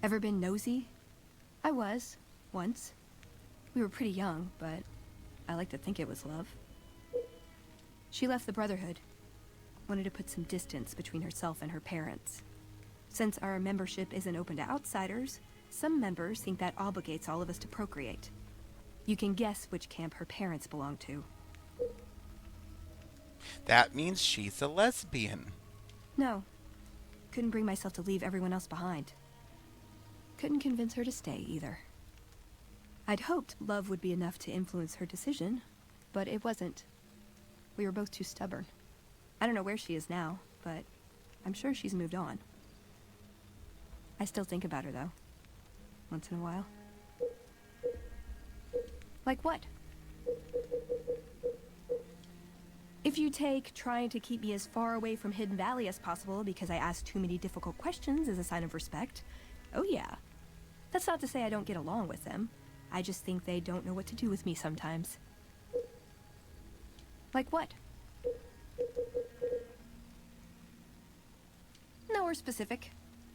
Ever been nosy? I was, once. We were pretty young, but I like to think it was love. She left the Brotherhood. Wanted to put some distance between herself and her parents. Since our membership isn't open to outsiders, some members think that obligates all of us to procreate. You can guess which camp her parents belong to. That means she's a lesbian. No. Couldn't bring myself to leave everyone else behind. Couldn't convince her to stay, either. I'd hoped love would be enough to influence her decision, but it wasn't. We were both too stubborn. I don't know where she is now, but I'm sure she's moved on. I still think about her, though. Once in a while. Like what? If you take trying to keep me as far away from Hidden Valley as possible because I ask too many difficult questions as a sign of respect, oh yeah. That's not to say I don't get along with them. I just think they don't know what to do with me sometimes. Like what? we're specific.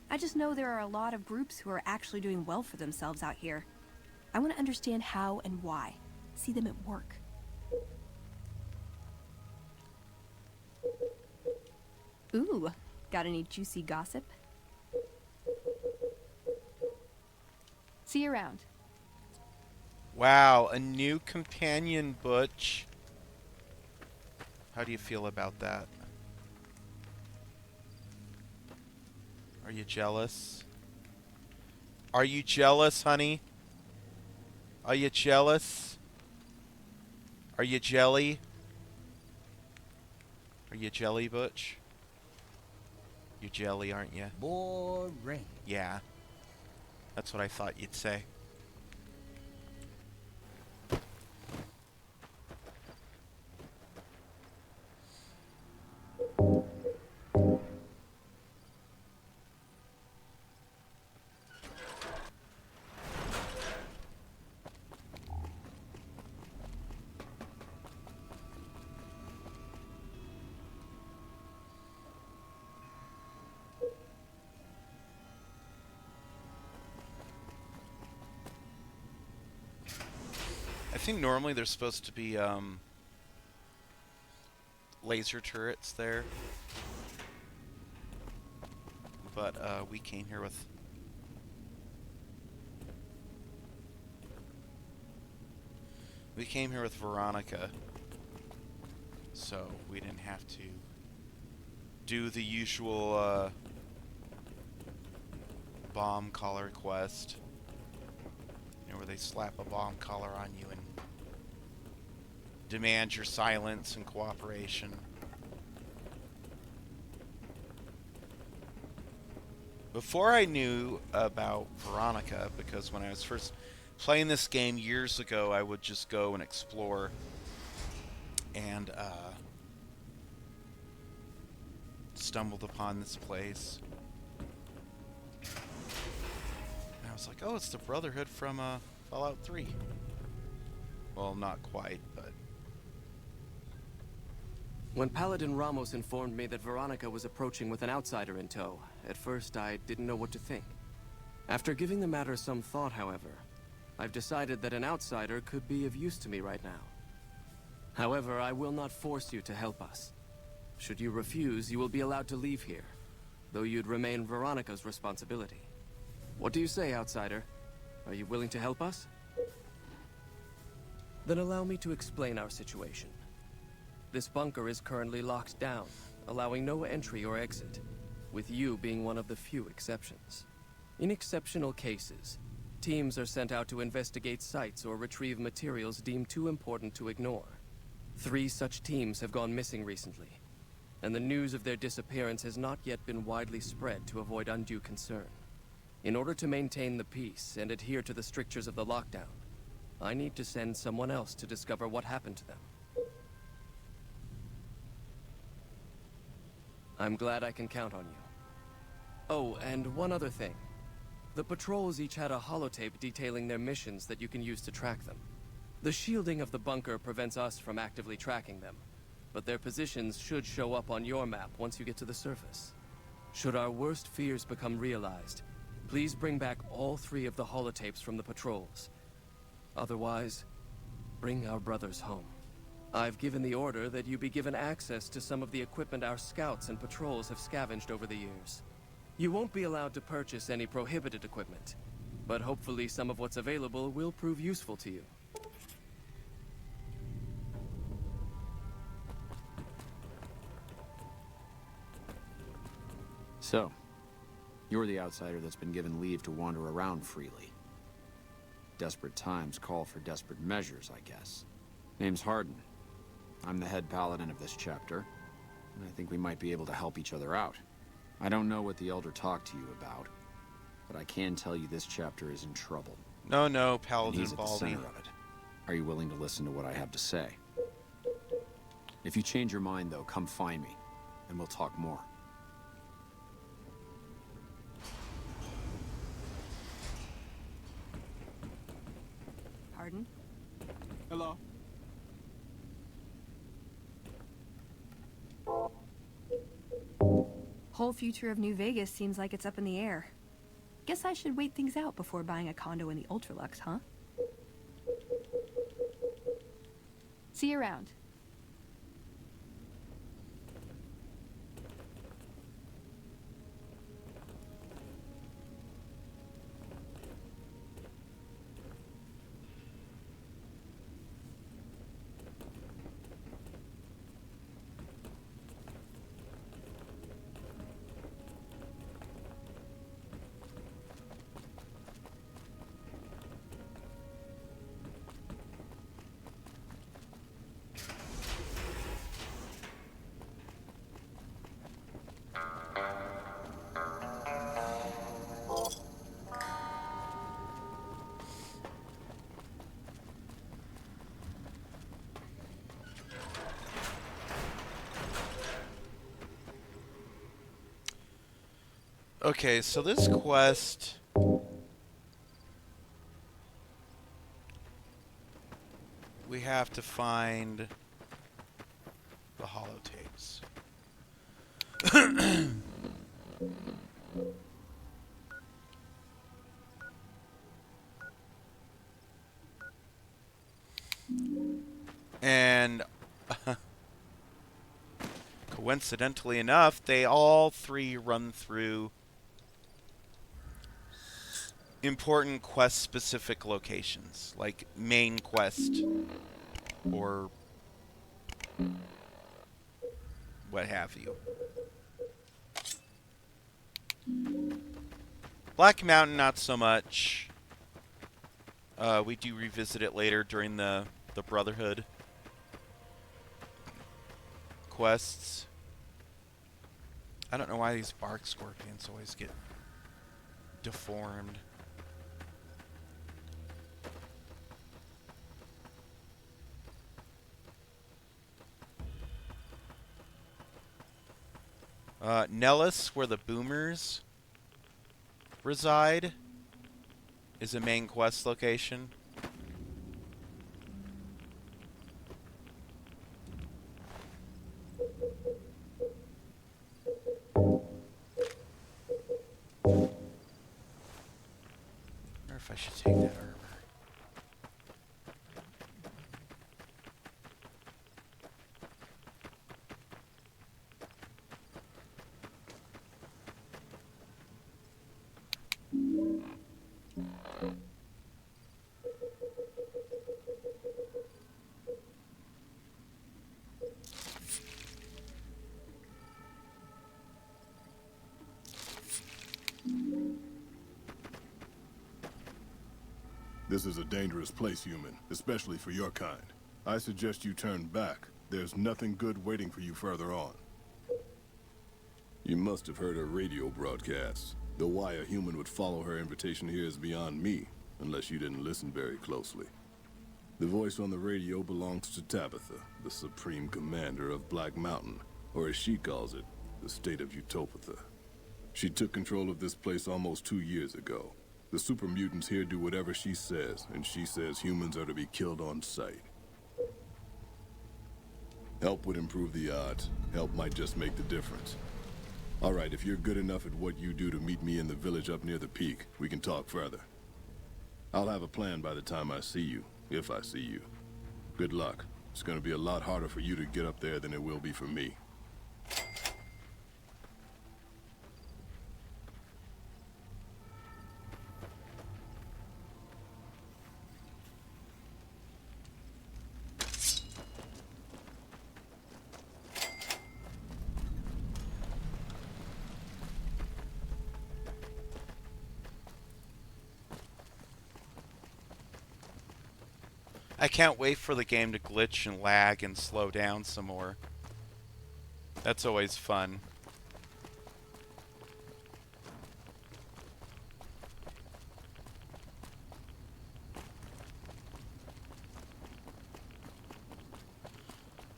I just know there are a lot of groups who are actually doing well for themselves out here. I want to understand how and why. See them at work. Ooh, got any juicy gossip? See you around. Wow, a new companion, Butch. How do you feel about that? Are you jealous? Are you jealous, honey? Are you jealous? Are you jelly? Are you jelly, Butch? You're jelly, aren't you? Boring. Yeah. That's what I thought you'd say. I think normally there's supposed to be laser turrets there, but we came here with Veronica, so we didn't have to do the usual bomb collar quest, you know, where they slap a bomb collar on you and demand your silence and cooperation. Before I knew about Veronica, because when I was first playing this game years ago, I would just go and explore, and stumbled upon this place. And I was like, oh, it's the Brotherhood from Fallout 3. Well, not quite, but... When Paladin Ramos informed me that Veronica was approaching with an outsider in tow, at first I didn't know what to think. After giving the matter some thought, however, I've decided that an outsider could be of use to me right now. However, I will not force you to help us. Should you refuse, you will be allowed to leave here, though you'd remain Veronica's responsibility. What do you say, outsider? Are you willing to help us? Then allow me to explain our situation. This bunker is currently locked down, allowing no entry or exit, with you being one of the few exceptions. In exceptional cases, teams are sent out to investigate sites or retrieve materials deemed too important to ignore. 3 such teams have gone missing recently, and the news of their disappearance has not yet been widely spread to avoid undue concern. In order to maintain the peace and adhere to the strictures of the lockdown, I need to send someone else to discover what happened to them. I'm glad I can count on you. Oh, and one other thing. The patrols each had a holotape detailing their missions that you can use to track them. The shielding of the bunker prevents us from actively tracking them, but their positions should show up on your map once you get to the surface. Should our worst fears become realized, please bring back all 3 of the holotapes from the patrols. Otherwise, bring our brothers home. I've given the order that you be given access to some of the equipment our scouts and patrols have scavenged over the years. You won't be allowed to purchase any prohibited equipment, but hopefully some of what's available will prove useful to you. So, you're the outsider that's been given leave to wander around freely. Desperate times call for desperate measures, I guess. Name's Hardin. I'm the head paladin of this chapter, and I think we might be able to help each other out. I don't know what the Elder talked to you about, but I can tell you this chapter is in trouble. No, Paladin He's at the Baldy. center of it. Are you willing to listen to what I have to say? If you change your mind, though, come find me, and we'll talk more. Pardon? Hello? whole future of New Vegas seems like it's up in the air. Guess I should wait things out before buying a condo in the Ultralux, huh? See you around. Okay, so this quest... we have to find the holotapes. And coincidentally enough, they all three run through important quest-specific locations, like main quest or what have you. Black Mountain, not so much. We do revisit it later during the Brotherhood quests. I don't know why these bark scorpions always get deformed. Nellis, where the boomers reside, is a main quest location. I wonder if I should take that armor. This is a dangerous place, human, especially for your kind. I suggest you turn back. There's nothing good waiting for you further on. You must have heard her radio broadcasts. Though why a human would follow her invitation here is beyond me, unless you didn't listen very closely. The voice on the radio belongs to Tabitha, the supreme commander of Black Mountain, or as she calls it, the state of Utopatha. She took control of this place almost 2 years ago. The super mutants here do whatever she says, and she says humans are to be killed on sight. Help would improve the odds. Help might just make the difference. All right, if you're good enough at what you do to meet me in the village up near the peak, we can talk further. I'll have a plan by the time I see you, if I see you. Good luck. It's gonna be a lot harder for you to get up there than it will be for me. I can't wait for the game to glitch and lag and slow down some more. That's always fun.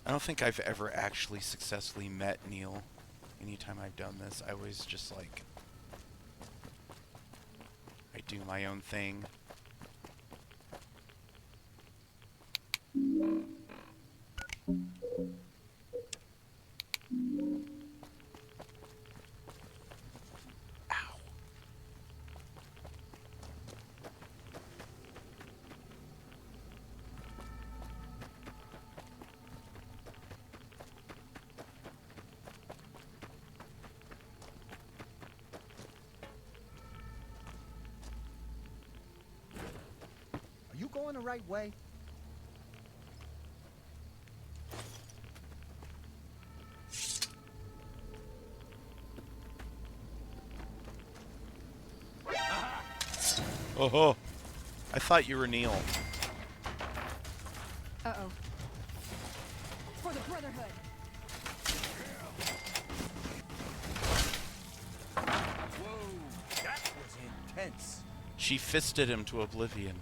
I don't think I've ever actually successfully met Neil anytime I've done this. I always just like... I do my own thing. you going the right way? Oh, I thought you were Neil. Uh-oh. For the Brotherhood. Whoa, that was intense. She fisted him to oblivion.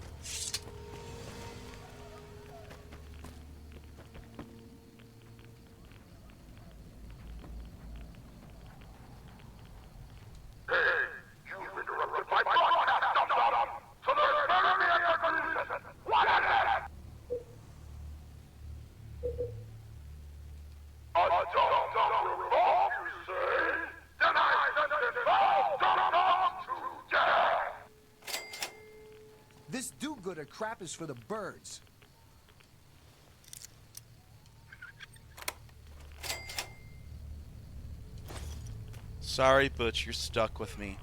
This do-gooder crap is for the birds. Sorry, Butch, you're stuck with me.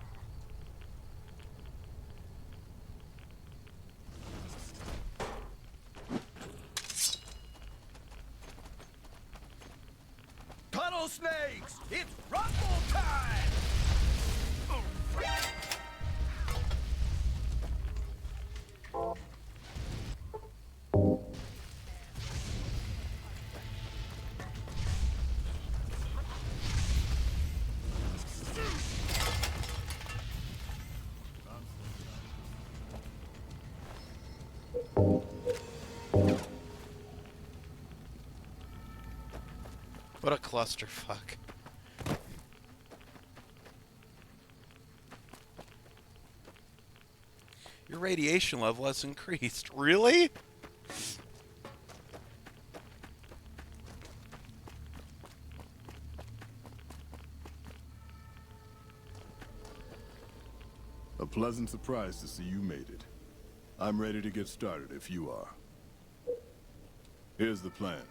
Tunnel snakes! It's rumble time! What a clusterfuck. Your radiation level has increased. Really? A pleasant surprise to see you made it. I'm ready to get started if you are. Here's the plan.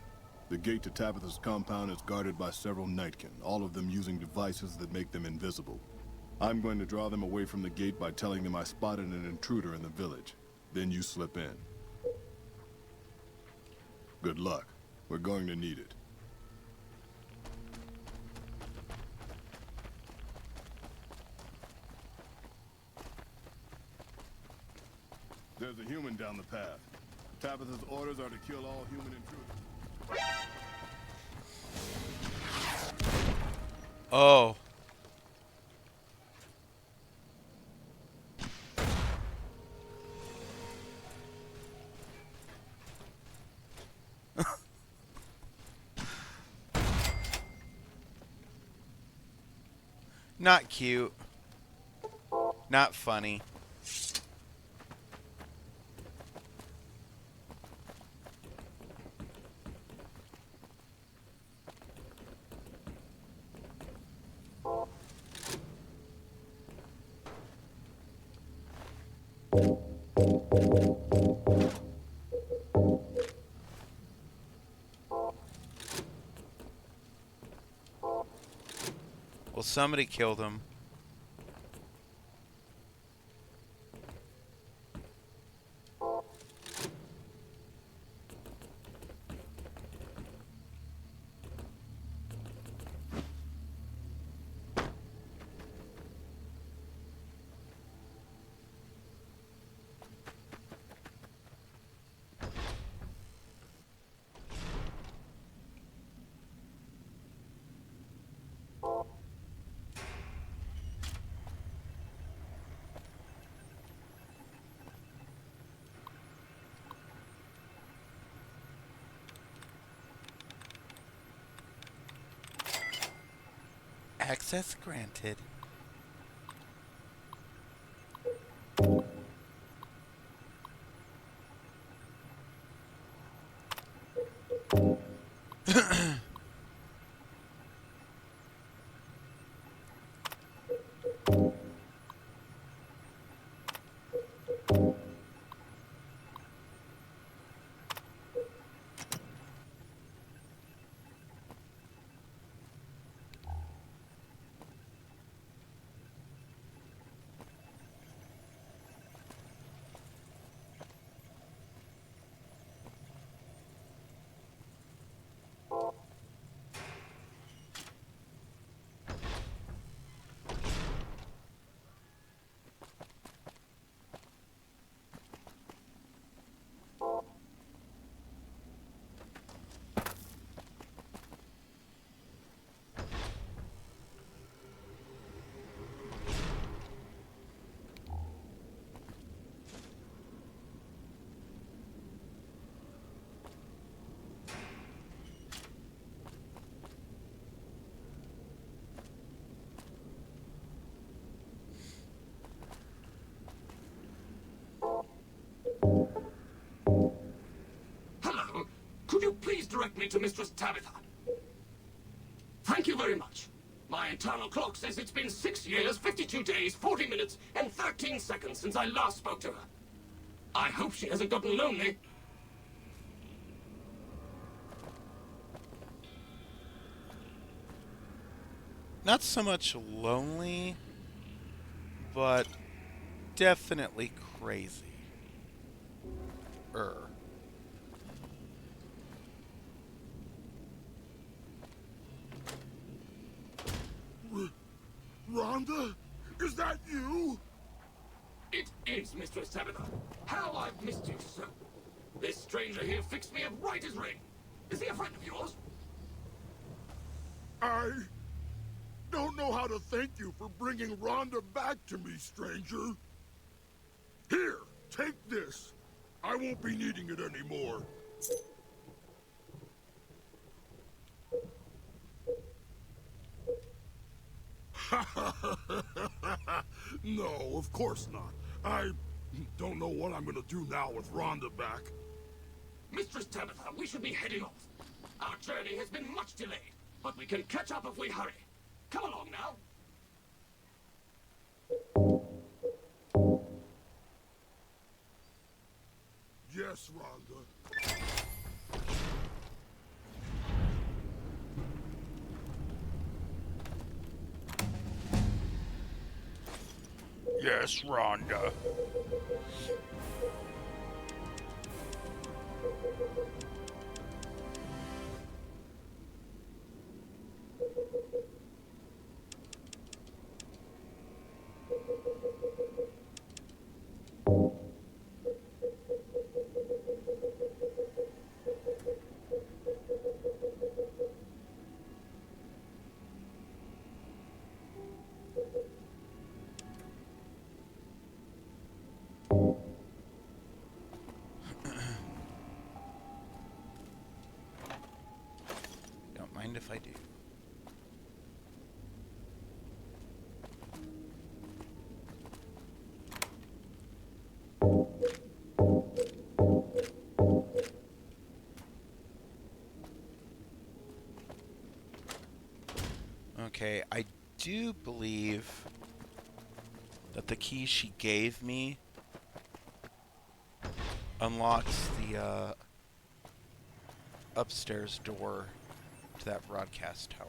The gate to Tabitha's compound is guarded by several Nightkin, all of them using devices that make them invisible. I'm going to draw them away from the gate by telling them I spotted an intruder in the village. Then you slip in. Good luck. We're going to need it. There's a human down the path. Tabitha's orders are to kill all human intruders. Oh. Not cute. Not funny. Well, somebody killed him. Access granted. me to Mistress Tabitha. Thank you very much. My internal clock says it's been 6 years, 52 days, 40 minutes, and 13 seconds since I last spoke to her. I hope she hasn't gotten lonely. Not so much lonely, but definitely crazy. Rhonda? Is that you? It is, Mistress Tabitha. How I've missed you so. This stranger here fixed me up right as rain. Is he a friend of yours? I don't know how to thank you for bringing Rhonda back to me, stranger. Here, take this. I won't be needing it anymore. No, of course not. I don't know what I'm gonna do now with Rhonda back. Mistress Tabitha, we should be heading off. Our journey has been much delayed, but we can catch up if we hurry. Come along now. Yes, Rhonda. Yes, Rhonda. Don't mind if I do. Okay, I do believe that the key she gave me unlocks the upstairs door to that broadcast tower.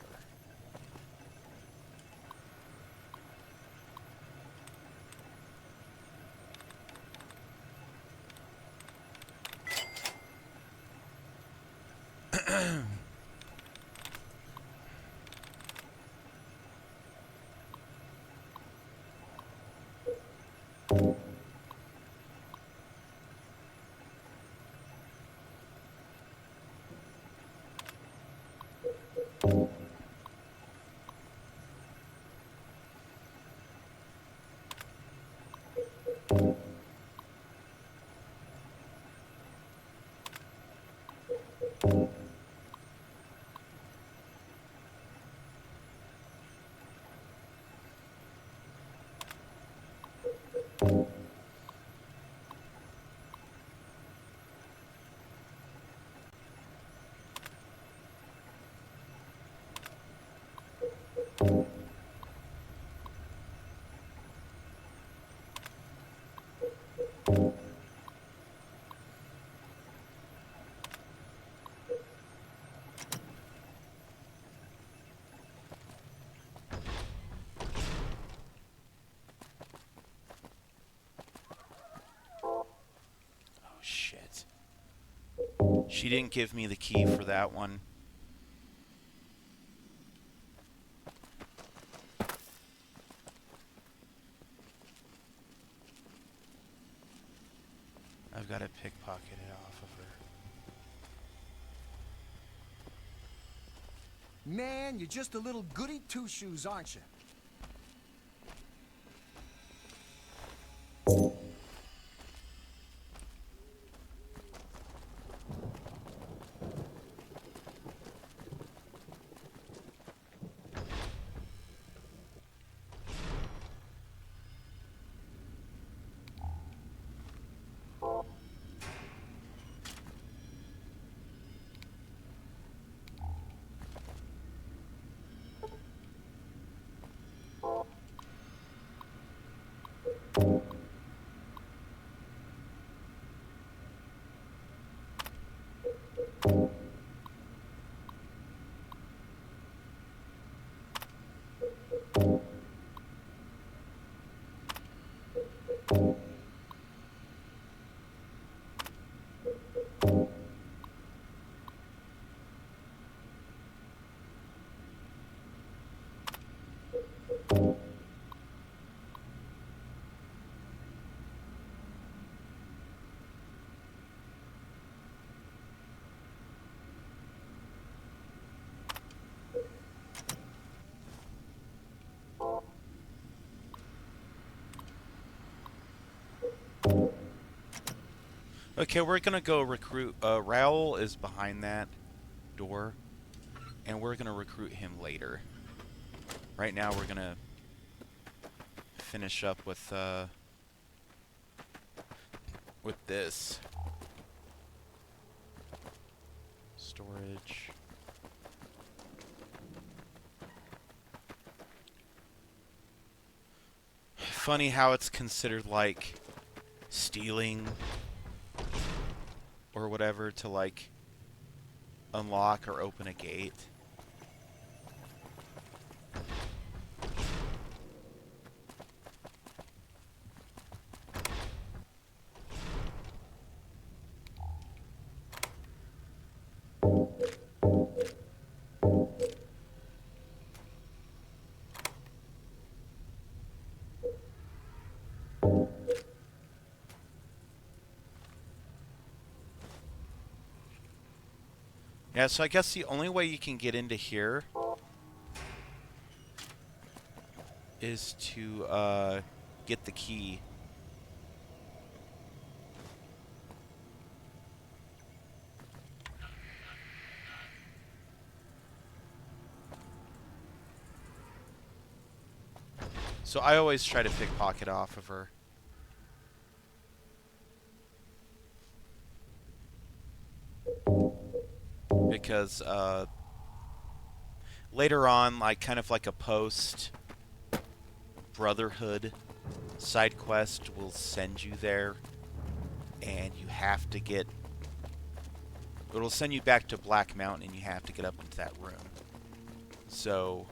Shit. She didn't give me the key for that one. I've got to pickpocket it off of her. Man, you're just a little goody two-shoes, aren't you? Okay, we're gonna go recruit. Raoul is behind that door, and we're gonna recruit him later. Right now, we're gonna finish up with this storage. Funny how it's considered like stealing or whatever to like unlock or open a gate. Yeah, so I guess the only way you can get into here is to get the key. So I always try to pickpocket off of her. Because later on, like kind of like a post Brotherhood side quest will send you there, and you have to get. It'll send you back to Black Mountain, and you have to get up into that room. So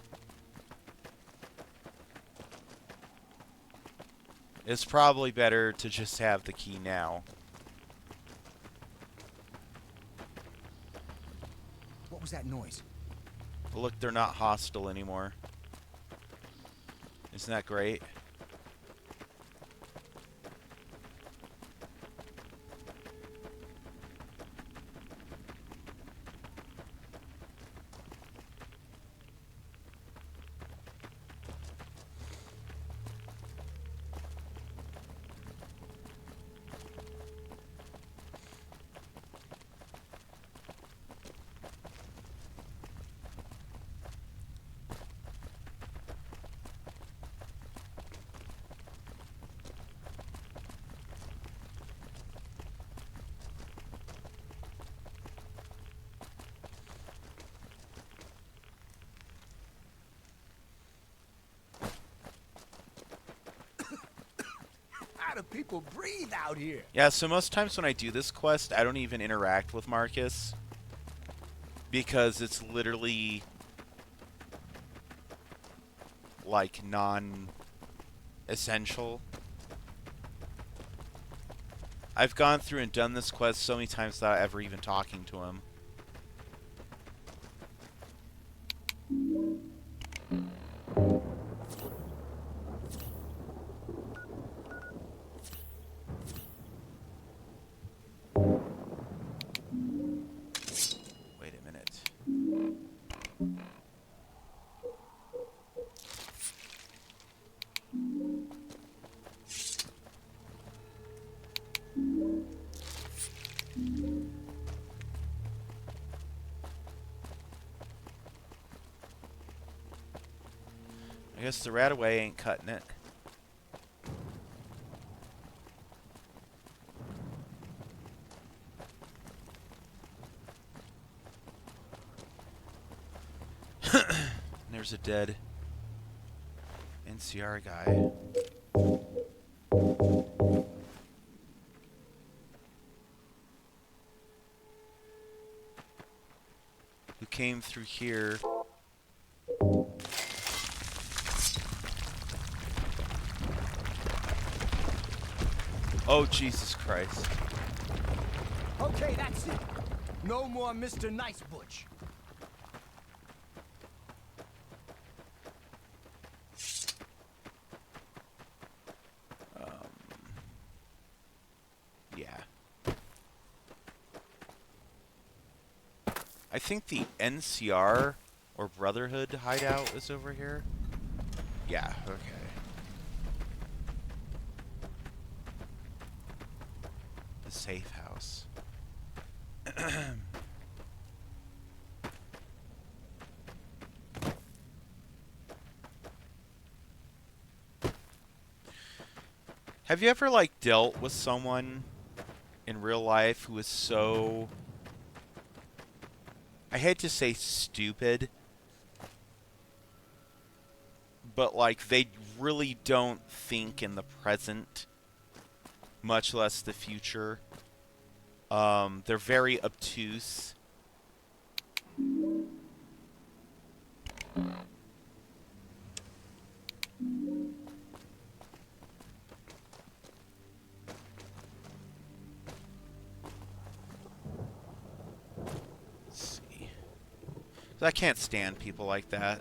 it's probably better to just have the key now. What was that noise? But look, they're not hostile anymore. Isn't that great? How do people breathe out here? Yeah, so most times when I do this quest, I don't even interact with Marcus. Because it's literally like non-essential. I've gone through and done this quest so many times without ever even talking to him. Wait a minute. I guess the Radaway ain't cutting it. There's a dead NCR guy. came through here. Oh, Jesus Christ. Okay, that's it. No more Mr. Nice Butch. Yeah. I think the NCR or Brotherhood hideout is over here. Yeah, okay. The safe house. Have you ever, like, dealt with someone in real life who is so... I hate to say stupid, but, like, they really don't think in the present, much less the future. They're very obtuse. Let's see. I can't stand people like that.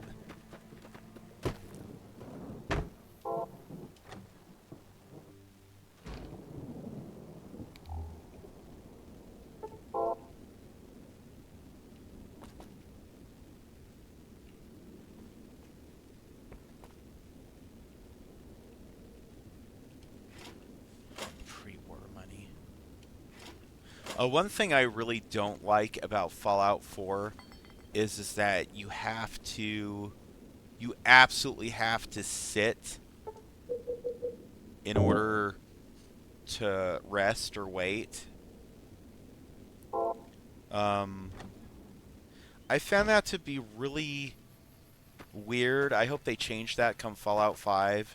Pre-war money. One thing I really don't like about Fallout 4 is that you absolutely have to sit in order to rest or wait. I found that to be really weird. I hope they change that come Fallout 5.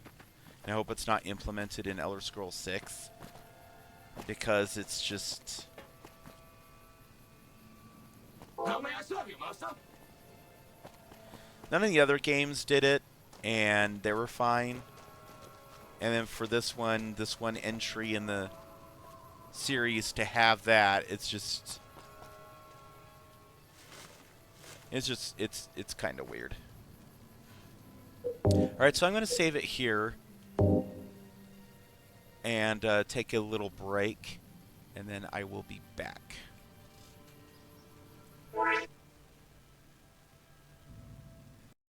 And I hope it's not implemented in Elder Scrolls 6. Because it's just... How may I serve you, master? None of the other games did it, and they were fine. And then for this one entry in the series to have that, it's kind of weird. Alright, so I'm going to save it here and take a little break, and then I will be back.